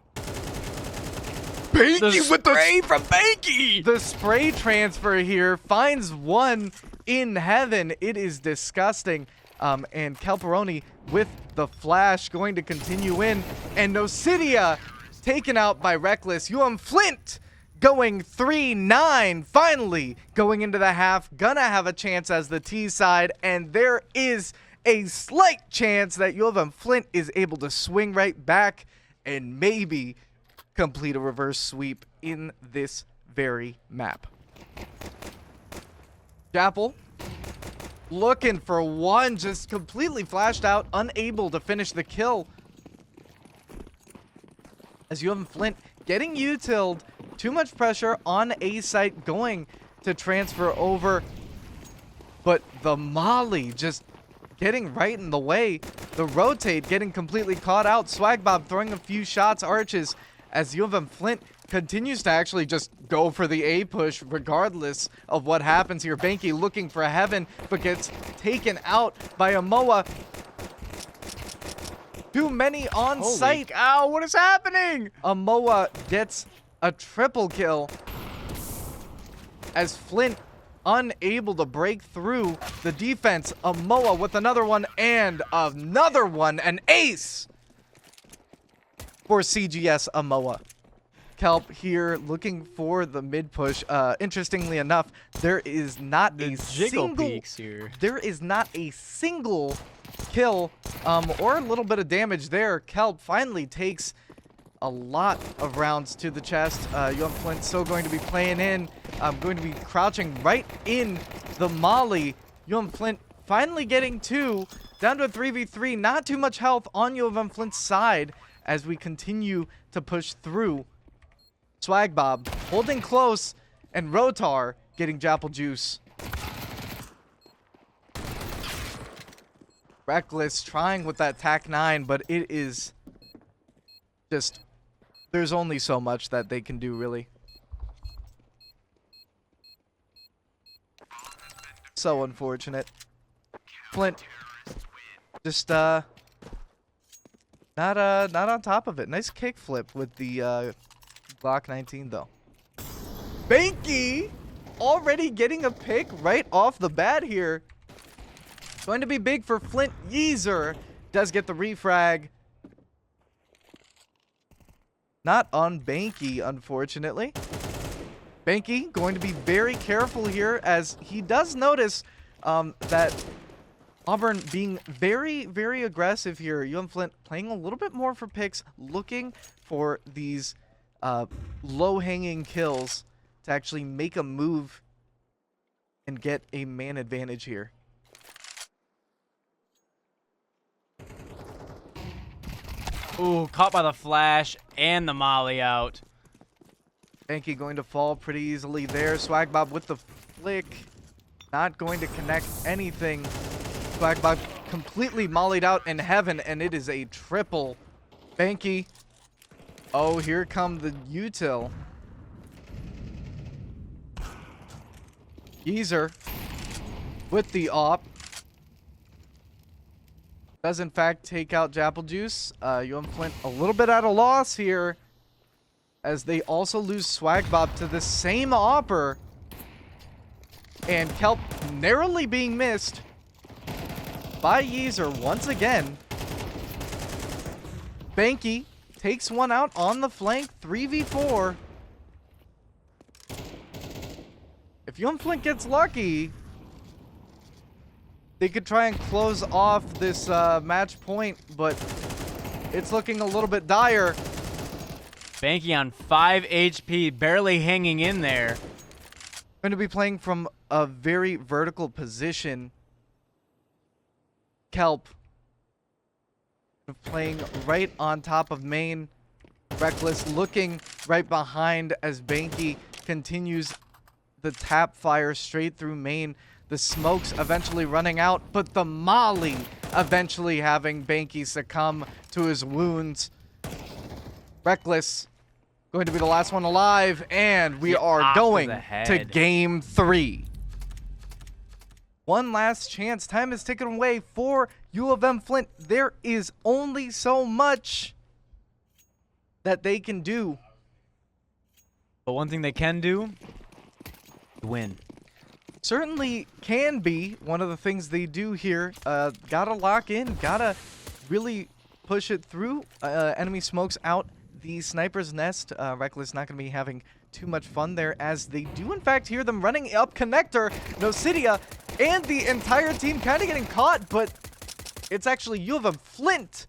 Banky with the spray from Banky! The spray transfer here finds one in heaven. It is disgusting. And Calperoni with the flash going to continue in. And Nocidia taken out by Reckless. UM-Flint going 3-9. Finally going into the half. Gonna have a chance as the T side. And there is a slight chance that UM-Flint is able to swing right back and maybe complete a reverse sweep in this very map. Japple looking for one, just completely flashed out, unable to finish the kill. As UM-Flint getting utiled, too much pressure on A site, going to transfer over. But the Molly just getting right in the way. The rotate getting completely caught out. Swagbob throwing a few shots, arches, as UM-Flint continues to actually just go for the A push regardless of what happens here. Banky looking for heaven, but gets taken out by Amoa. Too many on site. Ow, what is happening? Amoa gets a triple kill as Flint unable to break through the defense. Amoa with another one and another one. An ace for CGS Amoa. Kelp here looking for the mid push. Interestingly enough, there is not a single kill or a little bit of damage there. Kelp finally takes a lot of rounds to the chest. UM-Flint still going to be playing in. Going to be crouching right in the Molly. UM-Flint finally getting two. Down to a 3v3. Not too much health on UM-Flint's side as we continue to push through. Swagbob holding close, and Rotar getting Japple Juice. Reckless trying with that TAC 9, but it is just, there's only so much that they can do, really. So unfortunate. Flint just not on top of it. Nice kick flip with the Glock 19 though. Banky already getting a pick right off the bat here. Going to be big for Flint. Yeezer does get the refrag. Not on Banky, unfortunately. Banky going to be very careful here as he does notice that Auburn being very, very aggressive here. UM-Flint playing a little bit more for picks, looking for these low-hanging kills to actually make a move and get a man advantage here. Ooh, caught by the flash and the molly out. Banky going to fall pretty easily there. Swagbob with the flick. Not going to connect anything. Swagbob completely mollied out in heaven, and it is a triple. Banky. Oh, here come the util. Geezer with the op. Does in fact take out Japple Juice. UM-Flint a little bit at a loss here, as they also lose Swagbob to the same opper. And Kelp narrowly being missed by Yeezer once again. Banky takes one out on the flank, 3v4. If UM-Flint gets lucky, they could try and close off this match point, but it's looking a little bit dire. Banky on 5 HP, barely hanging in there. Going to be playing from a very vertical position. Kelp playing right on top of main. Reckless looking right behind as Banky continues the tap fire straight through main. The smokes eventually running out, but the molly eventually having Banky succumb to his wounds. Reckless going to be the last one alive, and we are going to game 3. One last chance. Time is ticking away for UM-Flint. There is only so much that they can do. But one thing they can do, win. Certainly can be one of the things they do here. Gotta lock in, gotta really push it through. Enemy smokes out the sniper's nest. Reckless not gonna be having too much fun there, as they do in fact hear them running up connector. Nocidia and the entire team kind of getting caught, but it's actually UM-Flint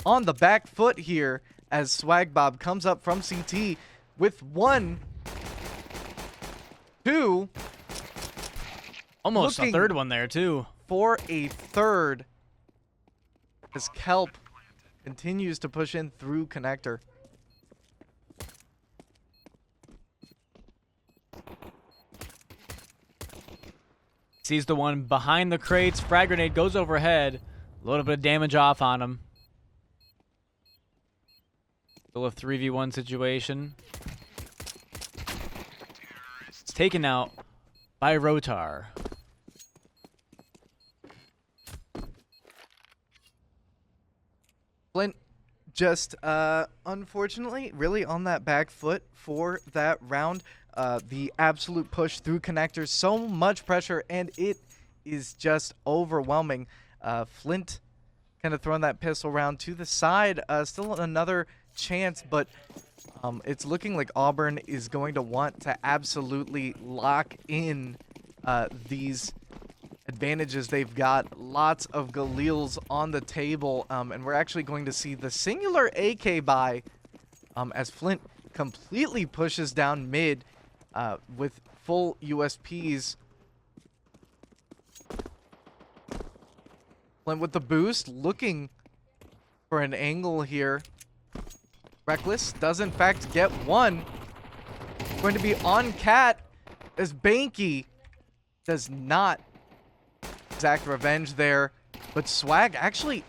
on the back foot here as Swag Bob comes up from CT with 1, 2. Almost a third one there, too. For a third, as Kelp continues to push in through connector. Sees the one behind the crates. Frag grenade goes overhead. A little bit of damage off on him. Still a 3v1 situation. It's taken out by Rotar. Flint just, unfortunately, really on that back foot for that round. The absolute push through connectors, so much pressure, and it is just overwhelming. Flint kind of throwing that pistol round to the side. Still another chance, but it's looking like Auburn is going to want to absolutely lock in these advantages they've got. Lots of Galils on the table, and we're actually going to see the singular AK buy as Flint completely pushes down mid with full USPs. Flint with the boost, looking for an angle here. Reckless does in fact get one. Going to be on Cat as Banky does not exact revenge there. But Swag actually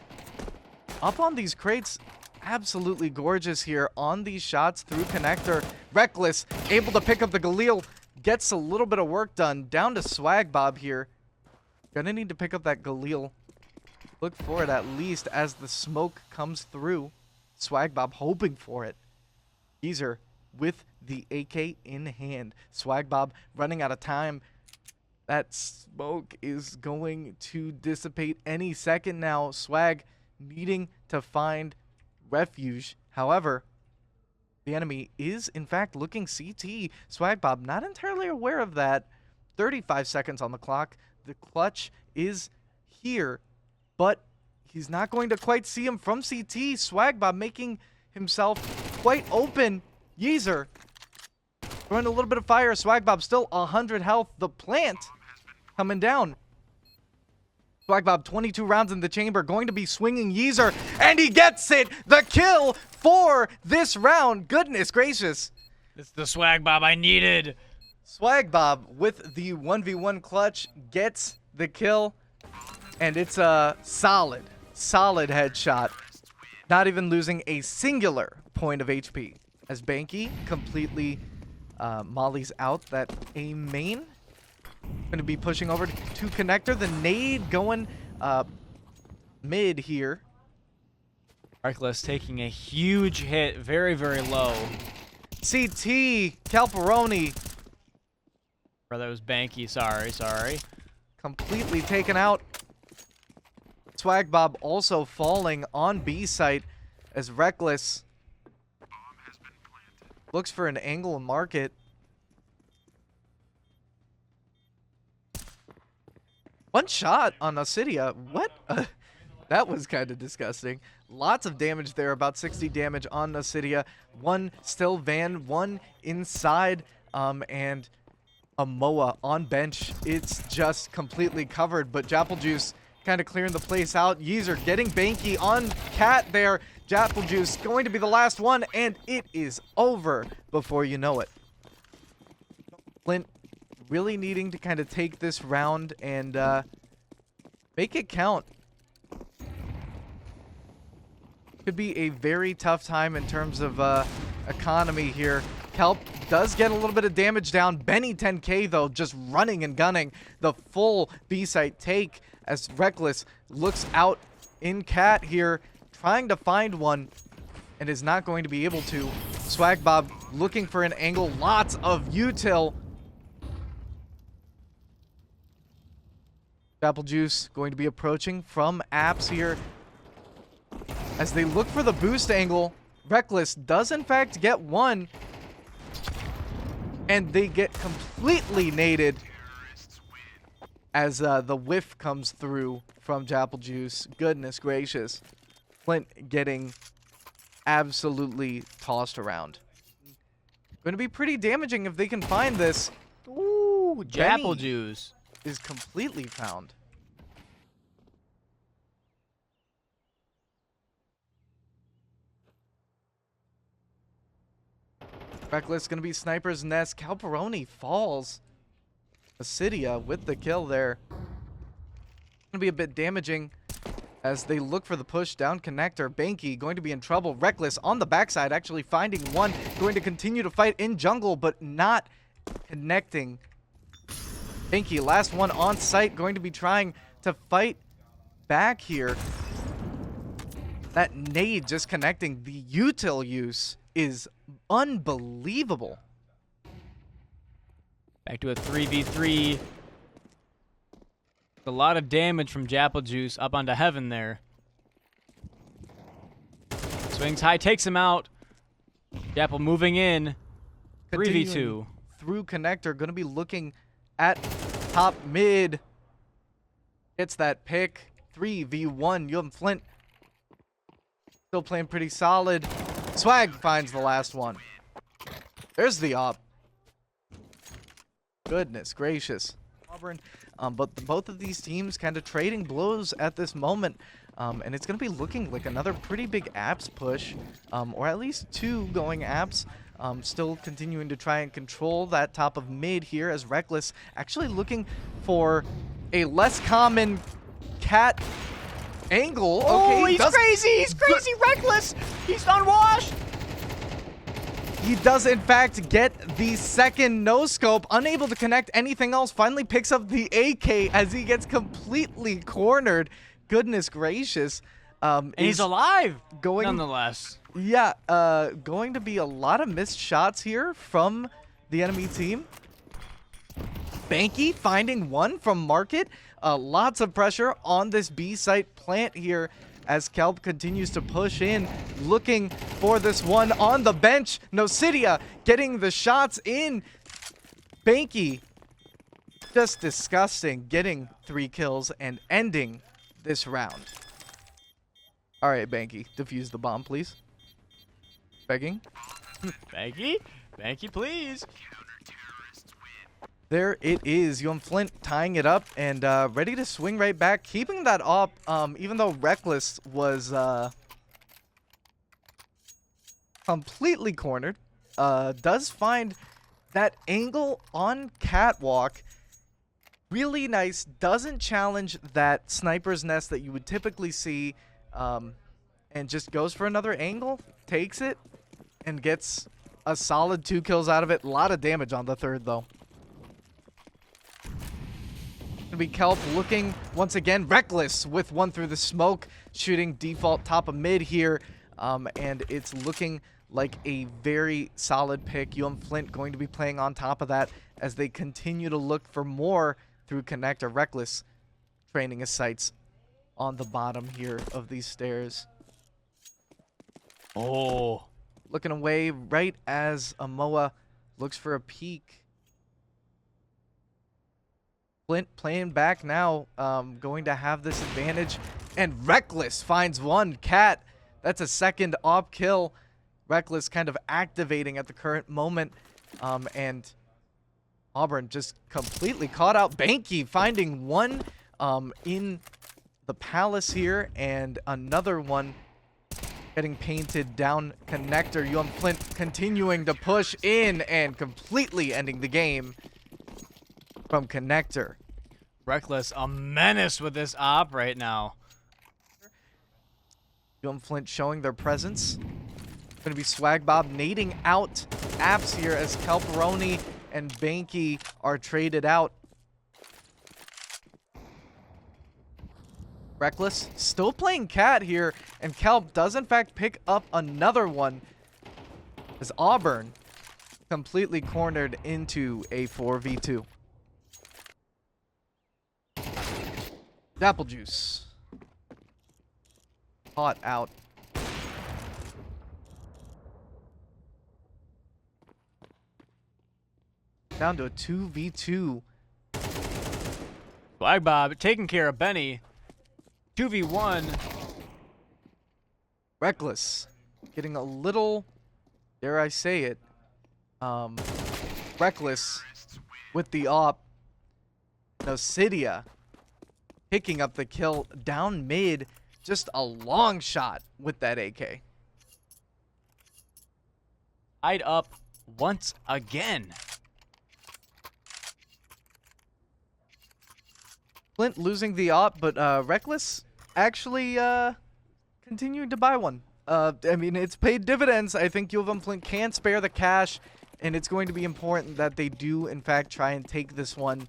up on these crates. Absolutely gorgeous here on these shots through connector. Reckless able to pick up the Galil. Gets a little bit of work done. Down to Swag Bob here. Gonna need to pick up that Galil. Look for it at least as the smoke comes through. Swag Bob hoping for it. Geezer with the AK in hand. Swag Bob running out of time. That smoke is going to dissipate any second now. Swag needing to find refuge. However, the enemy is in fact looking CT. Swag Bob not entirely aware of that. 35 seconds on the clock. The clutch is here, but he's not going to quite see him from CT. Swag Bob making himself quite open. Yeezer throwing a little bit of fire. Swag Bob still 100 health. The plant coming down. Swag Bob 22 rounds in the chamber, going to be swinging Yeezer, and he gets it! The kill for this round. Goodness gracious. This is the Swag Bob I needed. Swag Bob with the 1v1 clutch gets the kill, and it's a solid headshot. Not even losing a singular point of HP. As Banky completely mollies out that A main. Going to be pushing over to connector. The nade going mid here. Reckless taking a huge hit, very, very low. CT, Calparoni. Or that was Banky, sorry. Completely taken out. Swag Bob also falling on B site as Reckless looks for an angle and market. One shot on Nocidia. What? That was kind of disgusting. Lots of damage there, about 60 damage on Nocidia. One still van, one inside, and a Moa on bench. It's just completely covered, but Japplejuice kind of clearing the place out. Yeezer getting Banky on Cat there. Japplejuice going to be the last one, and it is over before you know it. Flint really needing to kind of take this round and make it count. Could be a very tough time in terms of economy here. Kelp does get a little bit of damage down. Benny 10k though, just running and gunning the full B-site take as Reckless looks out in Cat here, trying to find one and is not going to be able to. Swag Bob looking for an angle. Lots of util. Japplejuice going to be approaching from apps here as they look for the boost angle. Reckless does in fact get one. and they get completely naded as the whiff comes through from Japple Juice. Goodness gracious. Flint getting absolutely tossed around. Going to be pretty damaging if they can find this. Ooh, Benny Japple Juice is completely found. Reckless going to be Sniper's Nest. Calperoni falls. Acidia with the kill there. Going to be a bit damaging as they look for the push down connector. Banky going to be in trouble. Reckless on the backside, actually finding one. Going to continue to fight in jungle, but not connecting. Banky, last one on site, going to be trying to fight back here. That nade just connecting. The util use is unbelievable. back to a 3v3. A lot of damage from Japple Juice up onto Heaven there. Swings high, takes him out. Japple moving in. 3v2. Through connector, going to be looking at top mid. Gets that pick. 3v1. UM-Flint still playing pretty solid. Swag finds the last one. There's the op. Goodness gracious. Auburn. But both of these teams kind of trading blows at this moment. And it's going to be looking like another pretty big apps push. Or at least two going apps. Still continuing to try and control that top of mid here as Reckless actually looking for a less common cat angle. Oh, Okay, he's crazy! He's crazy! Reckless! He's unwashed! He does, in fact, get the second no-scope. Unable to connect anything else. Finally picks up the AK as he gets completely cornered. Goodness gracious. And he's alive, going, nonetheless. Yeah, going to be a lot of missed shots here from the enemy team. Banky finding one from Market. Lots of pressure on this B site plant here as Kelp continues to push in, looking for this one on the bench. Nocidia getting the shots in. Banky, just disgusting, getting 3 kills and ending this round. All right, Banky, defuse the bomb, please. Begging. Banky? Banky, please. There it is. UM-Flint tying it up and ready to swing right back. Keeping that up, even though Reckless was completely cornered. Does find that angle on Catwalk really nice. Doesn't challenge that Sniper's Nest that you would typically see. And just goes for another angle. Takes it and gets a solid 2 kills out of it. A lot of damage on the third, though. Gonna be Kelp looking once again. Reckless with one through the smoke, shooting default top of mid here, and it's looking like a very solid pick. UM-Flint going to be playing on top of that as they continue to look for more through connector. Reckless training his sights on the bottom here of these stairs. Oh, looking away right as Amoa looks for a peek. Flint playing back now, going to have this advantage. And Reckless finds one. Cat, that's a second op kill. Reckless kind of activating at the current moment. And Auburn just completely caught out. Banky finding one in the palace here. And another one getting painted down connector. UM-Flint continuing to push in and completely ending the game from connector. Reckless, a menace with this op right now. UM-Flint showing their presence. Going to be Swag Bob nading out apps here as Calperoni and Banky are traded out. Reckless still playing cat here, and Kelp does in fact pick up another one as Auburn completely cornered into a 4v2. Apple Juice caught out. down to a 2v2. Swag Bob taking care of Benny. 2v1. Reckless getting a little, dare I say it, reckless with the op. Nocidia picking up the kill down mid. Just a long shot with that AK. Tied up once again. Flint losing the op, but Reckless actually continuing to buy one. I mean, it's paid dividends. I think UM-Flint can spare the cash, and it's going to be important that they do, in fact, try and take this one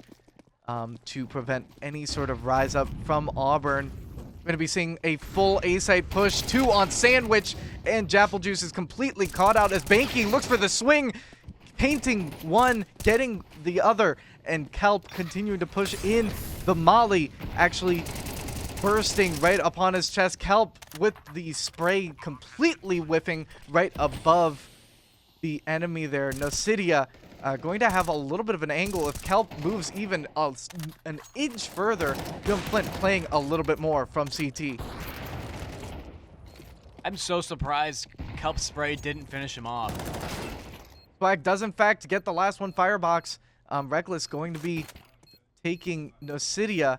to prevent any sort of rise up from Auburn. We're going to be seeing a full A-site push, 2 on Sandwich, and Japplejuice is completely caught out as Banky looks for the swing, painting one, getting the other, and Kelp continuing to push in. The molly actually bursting right upon his chest. Kelp with the spray completely whiffing right above the enemy there. Nocidia going to have a little bit of an angle if Kelp moves even an inch further. UM-Flint playing a little bit more from CT. I'm so surprised Kelp's spray didn't finish him off. Swag does in fact get the last one firebox. Reckless going to be taking Nocidia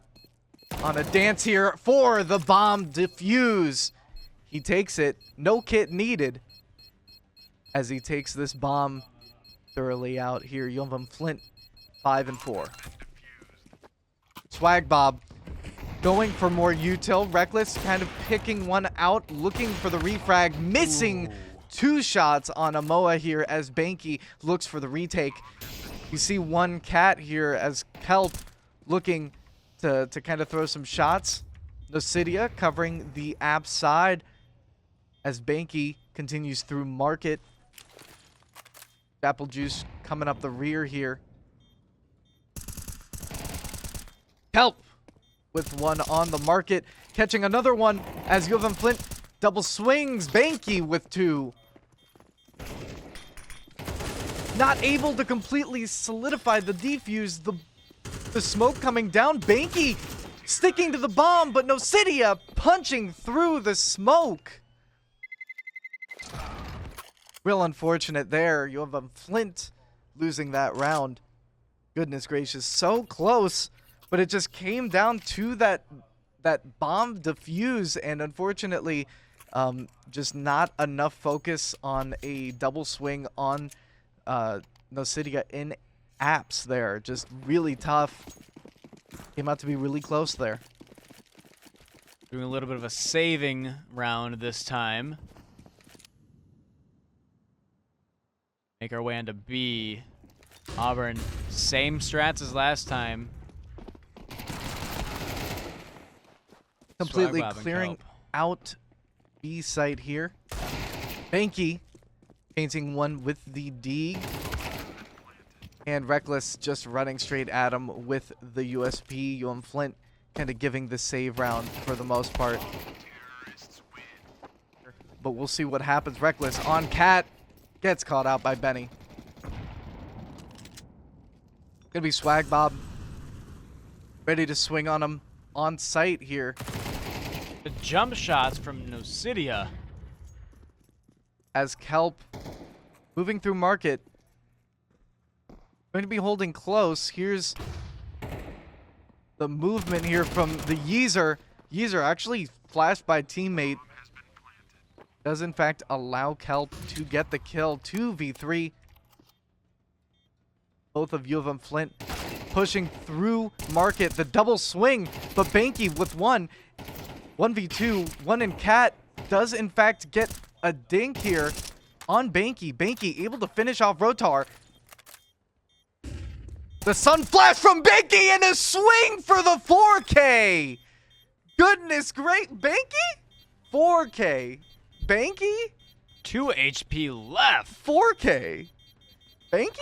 on a dance here for the bomb defuse. He takes it. No kit needed as he takes this bomb thoroughly out here. UM-Flint 5-4. Swag Bob going for more util. Reckless kind of picking one out, looking for the refrag, missing. Ooh. 2 shots on Amoa here as Banky looks for the retake. You see one cat here as Kelp looking to kind of throw some shots. Nocidia covering the app side as Banky continues through market. Japplejuice coming up the rear here. Kelp with one on the market, catching another one as UM-Flint double swings. Banky with 2. Not able to completely solidify the defuse. The smoke coming down. Banky sticking to the bomb, but Nocidia punching through the smoke. Real unfortunate there. UM-Flint losing that round. Goodness gracious, so close, but it just came down to that bomb defuse, and unfortunately, just not enough focus on a double swing on Nocidia in apps there. Just really tough. Came out to be really close there. Doing a little bit of a saving round this time. Make our way onto B. Auburn, same strats as last time. Completely clearing out B site here. Banky painting one with the D. And Reckless just running straight at him with the USP. UM-Flint kind of giving the save round for the most part. But we'll see what happens. Reckless on Cat. Gets caught out by Benny. Gonna be Swag Bob. Ready to swing on him on site here. The jump shots from Nocidia. As Kelp moving through market. Going to be holding close. Here's the movement here from the Yeezer. Yeezer actually flashed by teammate. Does in fact allow Kelp to get the kill. 2v3. Both of UM-Flint pushing through market. The double swing, but Banky with one. 1v2. One in Cat does in fact get a dink here on Banky. Banky able to finish off Rotar. The sun flash from Banky and a swing for the 4K. Goodness great. Banky? 4K. Banky? 2 HP left. 4K. Banky?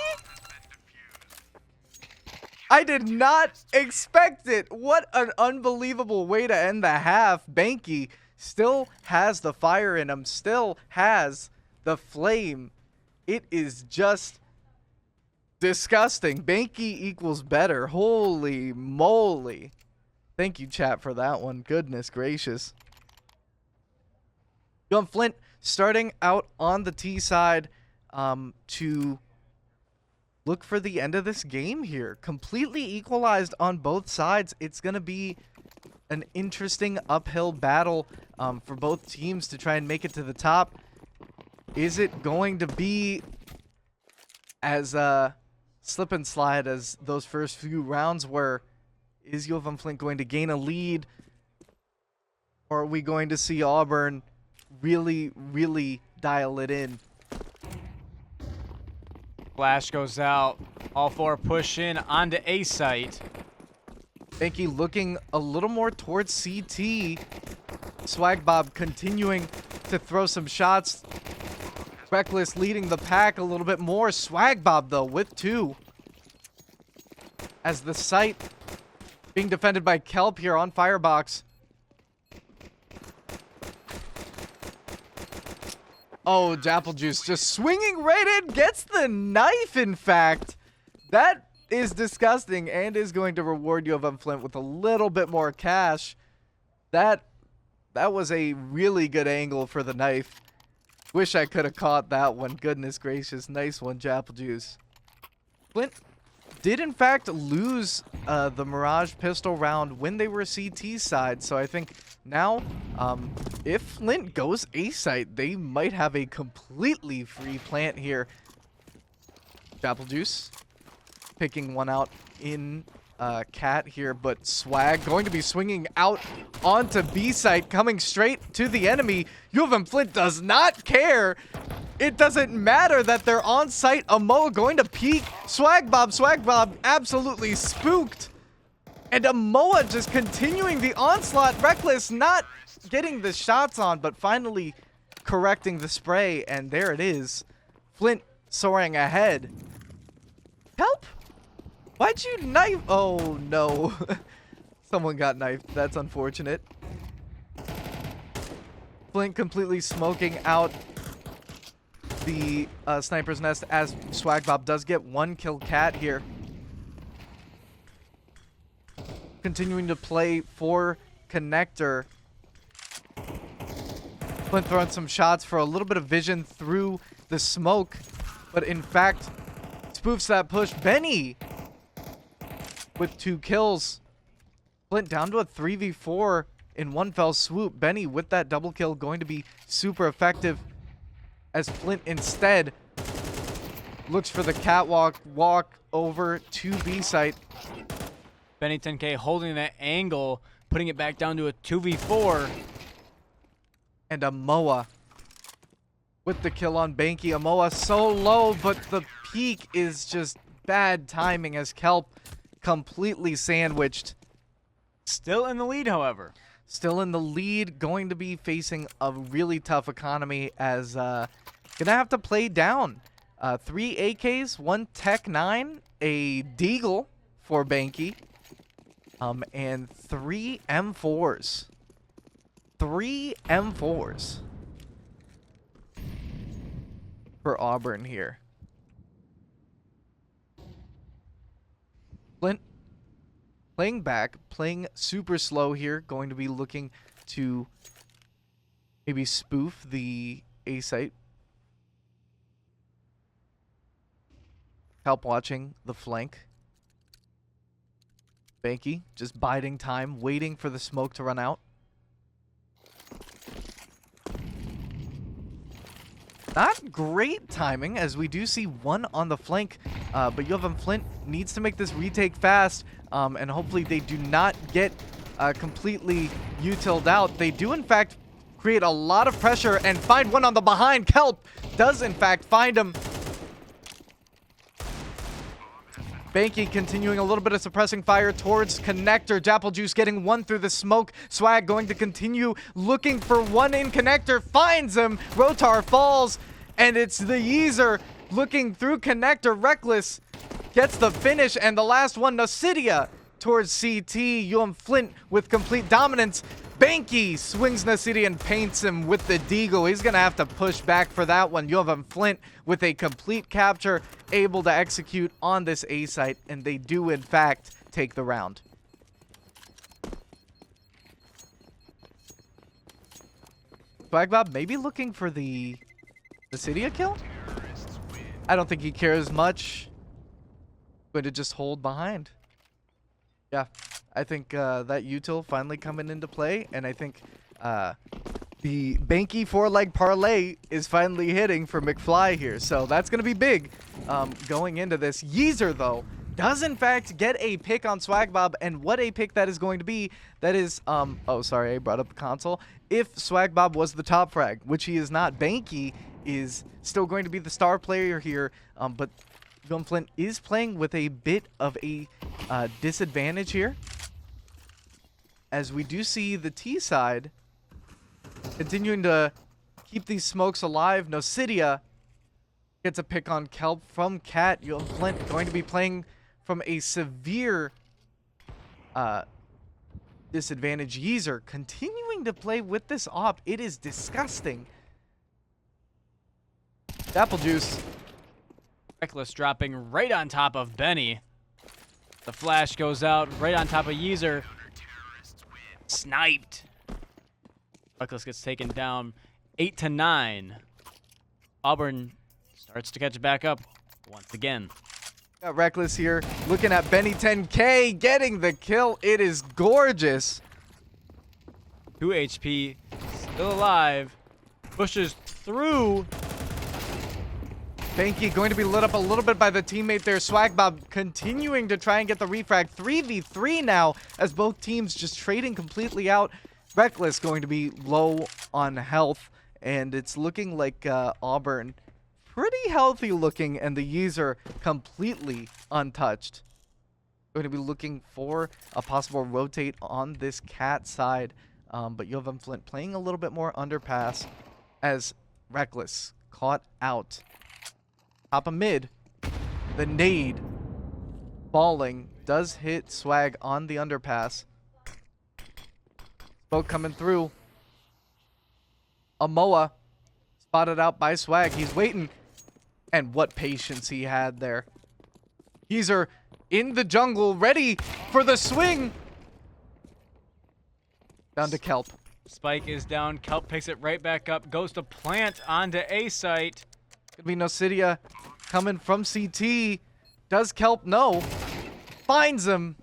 I did not expect it. What an unbelievable way to end the half. Banky still has the fire in him, still has the flame. It is just Disgusting. Banky equals better. Holy moly. Thank you, chat, for that one. Goodness gracious. UM-Flint starting out on the T side to look for the end of this game here. Completely equalized on both sides. It's going to be an interesting uphill battle for both teams to try and make it to the top. Is it going to be as slip and slide as those first few rounds were? Is UM-Flint going to gain a lead? Or are we going to see Auburn really, really dial it in? Flash goes out. All four push in onto A site. Banky looking a little more towards CT. Swag Bob continuing to throw some shots. Reckless leading the pack a little bit more. Swag Bob, though, with 2. As the site being defended by Kelp here on Firebox. Oh, Japplejuice just swinging right in. Gets the knife, in fact. That is disgusting and is going to reward UM-Flint with a little bit more cash. That was a really good angle for the knife. Wish I could have caught that one. Goodness gracious. Nice one, Japplejuice. Flint did, in fact, lose the Mirage pistol round when they were CT side. So I think now, if Flint goes A site, they might have a completely free plant here. Japplejuice picking one out in Cat here, but Swag going to be swinging out onto B site, coming straight to the enemy. UM-Flint does not care. It doesn't matter that they're on site. Amoa going to peek. Swag Bob absolutely spooked. And Amoa just continuing the onslaught. Reckless not getting the shots on, but finally correcting the spray. And there it is. Flint soaring ahead. Help! Why'd you knife? Oh, no. Someone got knifed. That's unfortunate. Flint completely smoking out the sniper's nest as Swag Bob does get 1 kill Cat here. Continuing to play for Connector. Flint throwing some shots for a little bit of vision through the smoke, but in fact spoofs that push. Benny with 2 kills. Flint down to a 3v4 in one fell swoop. Benny with that double kill going to be super effective, as Flint instead looks for the catwalk walk over to B site. Benny 10K holding that angle, putting it back down to a 2v4. And Amoa with the kill on Banky. Amoa so low, but the peak is just bad timing as Kelp completely sandwiched. Still in the lead, however. Still in the lead, going to be facing a really tough economy as gonna have to play down. 3 AKs, 1 Tech 9, a Deagle for Banky, and 3 M4s. 3 M4s for Auburn here. Flint playing back, playing super slow here, going to be looking to maybe spoof the A site. Help watching the flank. Banky just biding time, waiting for the smoke to run out. Not great timing, as we do see 1 on the flank, but UM-Flint needs to make this retake fast, and hopefully they do not get completely utiled out. They do, in fact, create a lot of pressure and find 1 on the behind. Kelp does, in fact, find him. Banky continuing a little bit of suppressing fire towards Connector. Japplejuice getting 1 through the smoke. Swag going to continue looking for 1 in Connector. Finds him. Rotar falls. And it's the Yeezer looking through Connector. Reckless gets the finish. And the last one, Nocidia towards CT. UM-Flint with complete dominance. Banky swings City and paints him with the deagle. He's going to have to push back for that one. UM-Flint with a complete capture, able to execute on this A site, and they do, in fact, take the round. Swagbob maybe looking for the Cydia kill? I don't think he cares much. Going to just hold behind. Yeah, I think that util finally coming into play, and I think the Banky 4-leg parlay is finally hitting for McFly here. So that's going to be big going into this. Yeezer, though, does in fact get a pick on Swagbob, and what a pick that is going to be. That is, oh, sorry, I brought up the console. If Swagbob was the top frag, which he is not, Banky is still going to be the star player here, but UM-Flint is playing with a bit of a disadvantage here, as we do see the T side continuing to keep these smokes alive. Cydia gets a pick on Kelp from Cat. UM-Flint going to be playing from a severe disadvantage. Yeezer continuing to play with this op. It is disgusting. Apple Juice. Reckless dropping right on top of Benny. The flash goes out right on top of Yeezer. Sniped. Reckless gets taken down 8-9. Auburn starts to catch it back up once again. Got Reckless here looking at Benny 10K getting the kill. It is gorgeous. 2 HP, still alive. Pushes through. Banky going to be lit up a little bit by the teammate there. Swagbob continuing to try and get the refrag. 3v3 now as both teams just trading completely out. Reckless going to be low on health, and it's looking like Auburn pretty healthy looking, and the Yeezer completely untouched. Going to be looking for a possible rotate on this Cat side, but UM-Flint playing a little bit more underpass as Reckless caught out. Top of mid, the nade falling does hit Swag on the underpass. Smoke coming through. Amoa spotted out by Swag. He's waiting, and what patience he had there. Yeezer in the jungle, ready for the swing. Down to Kelp. Spike is down. Kelp picks it right back up. Goes to plant onto A site. Could be Cydia coming from CT. Does Kelp know? Finds him.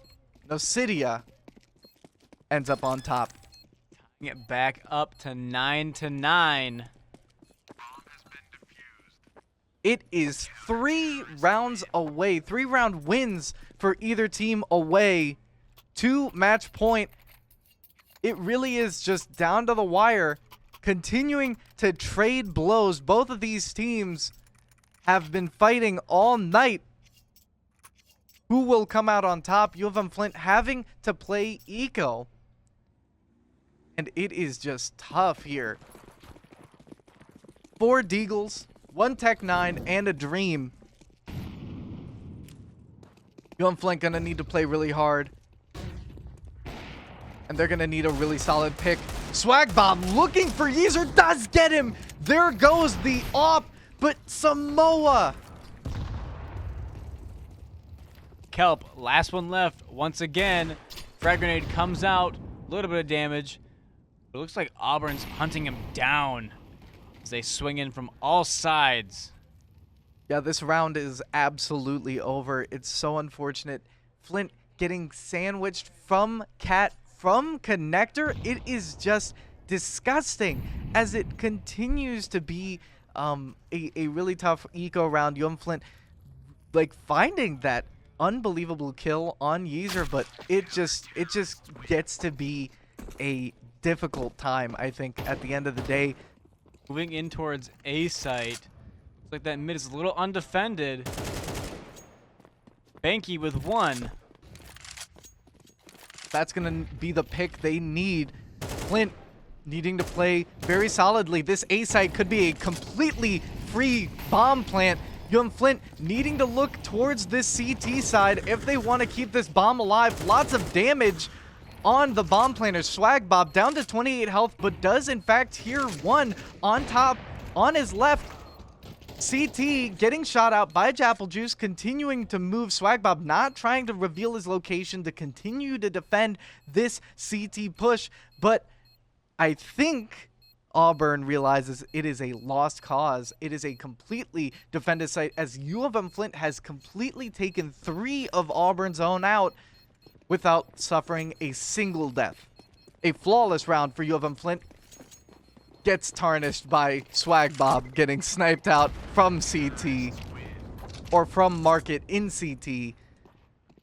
Cydia ends up on top. Tying it back up to 9-9. It is 3 rounds away. 3-round wins for either team away to match point. It really is just down to the wire. Continuing to trade blows. Both of these teams have been fighting all night. Who will come out on top? UM-Flint having to play eco. And it is just tough here. 4 Deagles, 1 Tech 9, and a Dream. UM-Flint gonna need to play really hard. And they're gonna need a really solid pick. Swagbob looking for Yeezer, does get him. There goes the op, but Samoa. Kelp, last one left. Once again, frag grenade comes out. A little bit of damage. But it looks like Auburn's hunting him down as they swing in from all sides. Yeah, this round is absolutely over. It's so unfortunate. Flint getting sandwiched from Cat, from Connector. It is just disgusting as it continues to be a really tough eco round. UM-Flint like finding that unbelievable kill on Yeezer, but it just gets to be a difficult time, I think, at the end of the day. Moving in towards A site. Looks like that mid is a little undefended. Banky with 1. That's going to be the pick they need. Flint needing to play very solidly. This A site could be a completely free bomb plant. UM-Flint needing to look towards this CT side if they want to keep this bomb alive. Lots of damage on the bomb planner. Swag Bob down to 28 health, but does in fact hear one on top on his left. CT getting shot out by Japple Juice, continuing to move. Swag Bob not trying to reveal his location to continue to defend this CT push, but I think Auburn realizes it is a lost cause. It is a completely defended site as UM-Flint has completely taken 3 of Auburn's own out without suffering a single death. A flawless round for UM-Flint gets tarnished by Swag Bob getting sniped out from CT or from Market in CT,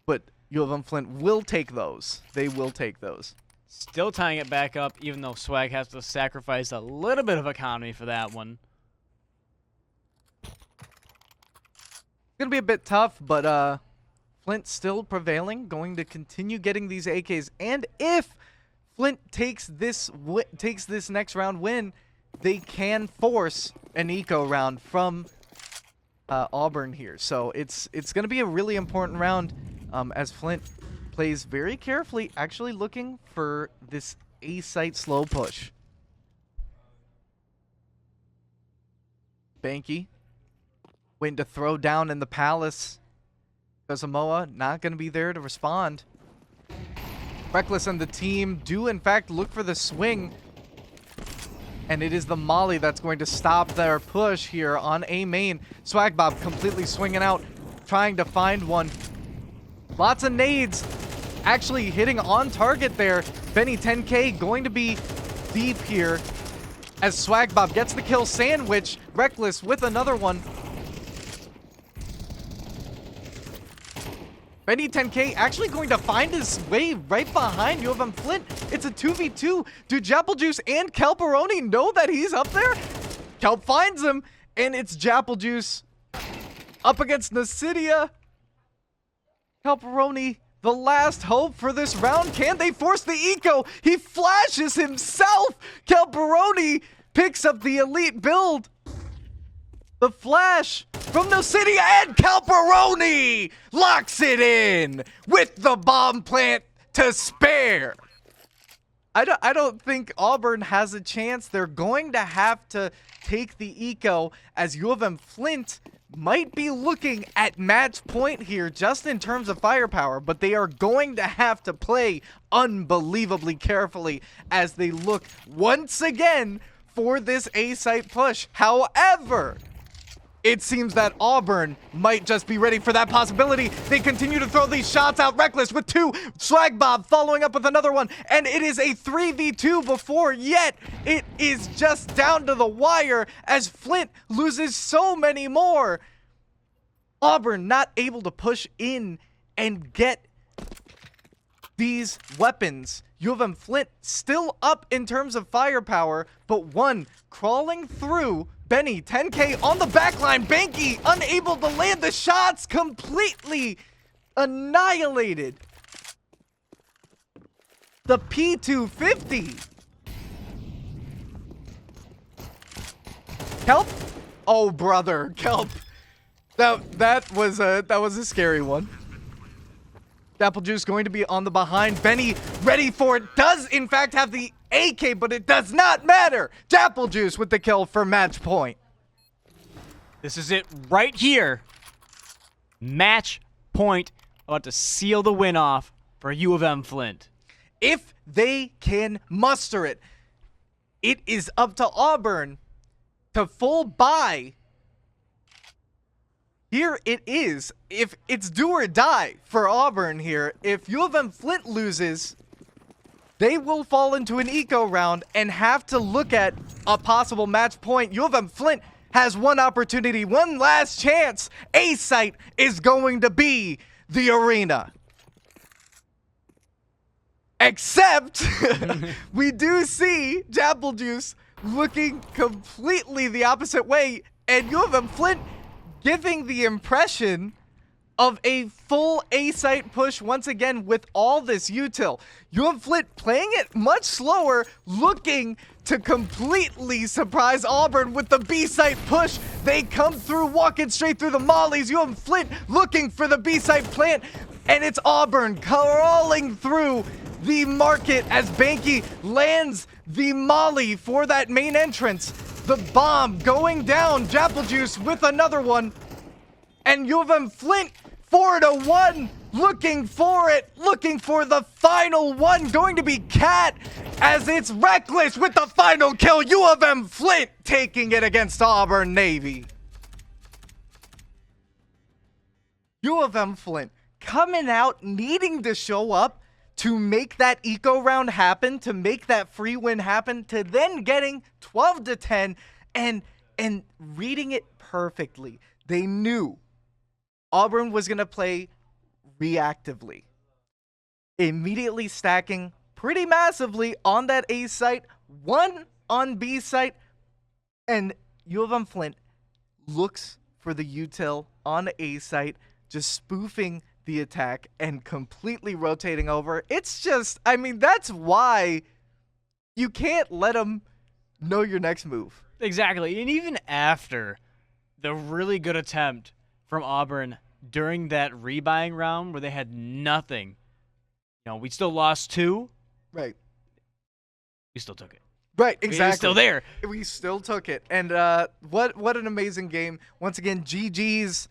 but UM-Flint will take those. They will take those. Still tying it back up, even though Swag has to sacrifice a little bit of economy for that one. It's going to be a bit tough, but Flint still prevailing, going to continue getting these AKs. And if Flint takes this next round win, they can force an eco round from Auburn here. So it's going to be a really important round as Flint plays very carefully, actually looking for this A-site slow push. Banky waiting to throw down in the palace. Samoa not going to be there to respond. Reckless and the team do in fact look for the swing, and it is the molly that's going to stop their push here on A main. Swag Bob completely swinging out, trying to find one. Lots of nades actually hitting on target there. Benny 10K going to be deep here as Swag Bob gets the kill sandwich. Reckless with another one. Benny 10K actually going to find his way right behind UM-Flint. It's a 2v2. Do Japple Juice and Kelperoni know that he's up there? Kelp finds him, and it's Japple Juice up against Nasidia. Kelperoni, the last hope for this round. Can they force the eco? He flashes himself. Kelperoni picks up the elite build. The flash from Nasidia, and Kelperoni locks it in with the bomb plant to spare. I don't think Auburn has a chance. They're going to have to take the eco as UM-Flint might be looking at match point here just in terms of firepower, but they are going to have to play unbelievably carefully as they look once again for this A-site push. However, it seems that Auburn might just be ready for that possibility. They continue to throw these shots out. Reckless with 2. Swag Bob following up with another one. And it is a 3v2 before yet. It is just down to the wire as Flint loses so many more. Auburn not able to push in and get these weapons. UM-Flint still up in terms of firepower, but one crawling through. Benny 10K on the backline. Banky unable to land the shots, completely annihilated. The P250. Kelp? Oh brother, Kelp. That was a scary one. Japple Juice going to be on the behind. Benny ready for it. Does in fact have the AK, but it does not matter. Japple Juice with the kill for match point. This is it right here. Match point, about to seal the win off for UM-Flint. If they can muster it, it is up to Auburn to full buy. Here it is. If it's do or die for Auburn here, if UM-Flint loses, they will fall into an eco round and have to look at a possible match point. UM-Flint has one opportunity, one last chance. A-site is going to be the arena. Except we do see Japple Juice looking completely the opposite way, and UM-Flint giving the impression of a full A-site push once again with all this util. UM-Flint playing it much slower, looking to completely surprise Auburn with the B-site push. They come through, walking straight through the mollies. UM-Flint looking for the B-site plant, and it's Auburn crawling through the market as Banky lands the molly for that main entrance. The bomb going down. Japplejuice with another one. And UM-Flint 4-1, looking for it, looking for the final one, going to be Cat, as it's Reckless with the final kill. UM-Flint taking it against Auburn Navy. UM-Flint coming out, needing to show up to make that eco round happen, to make that free win happen, to then getting 12-10 and reading it perfectly. They knew Auburn was going to play reactively, immediately stacking pretty massively on that A site, one on B site, and UM-Flint looks for the util on A site, just spoofing the attack and completely rotating over. It's just, I mean, that's why you can't let them know your next move. Exactly. And even after the really good attempt from Auburn during that rebuying round where they had nothing, we still lost 2. Right. We still took it. Right, exactly. We're still there. We still took it. And what an amazing game. Once again, GG's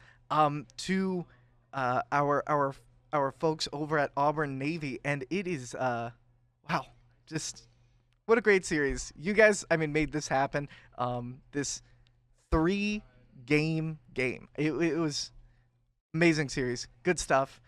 to our folks over at Auburn Navy, and it is wow, just what a great series. You guys, I mean, made this happen. This 3-game game. It was amazing series. Good stuff.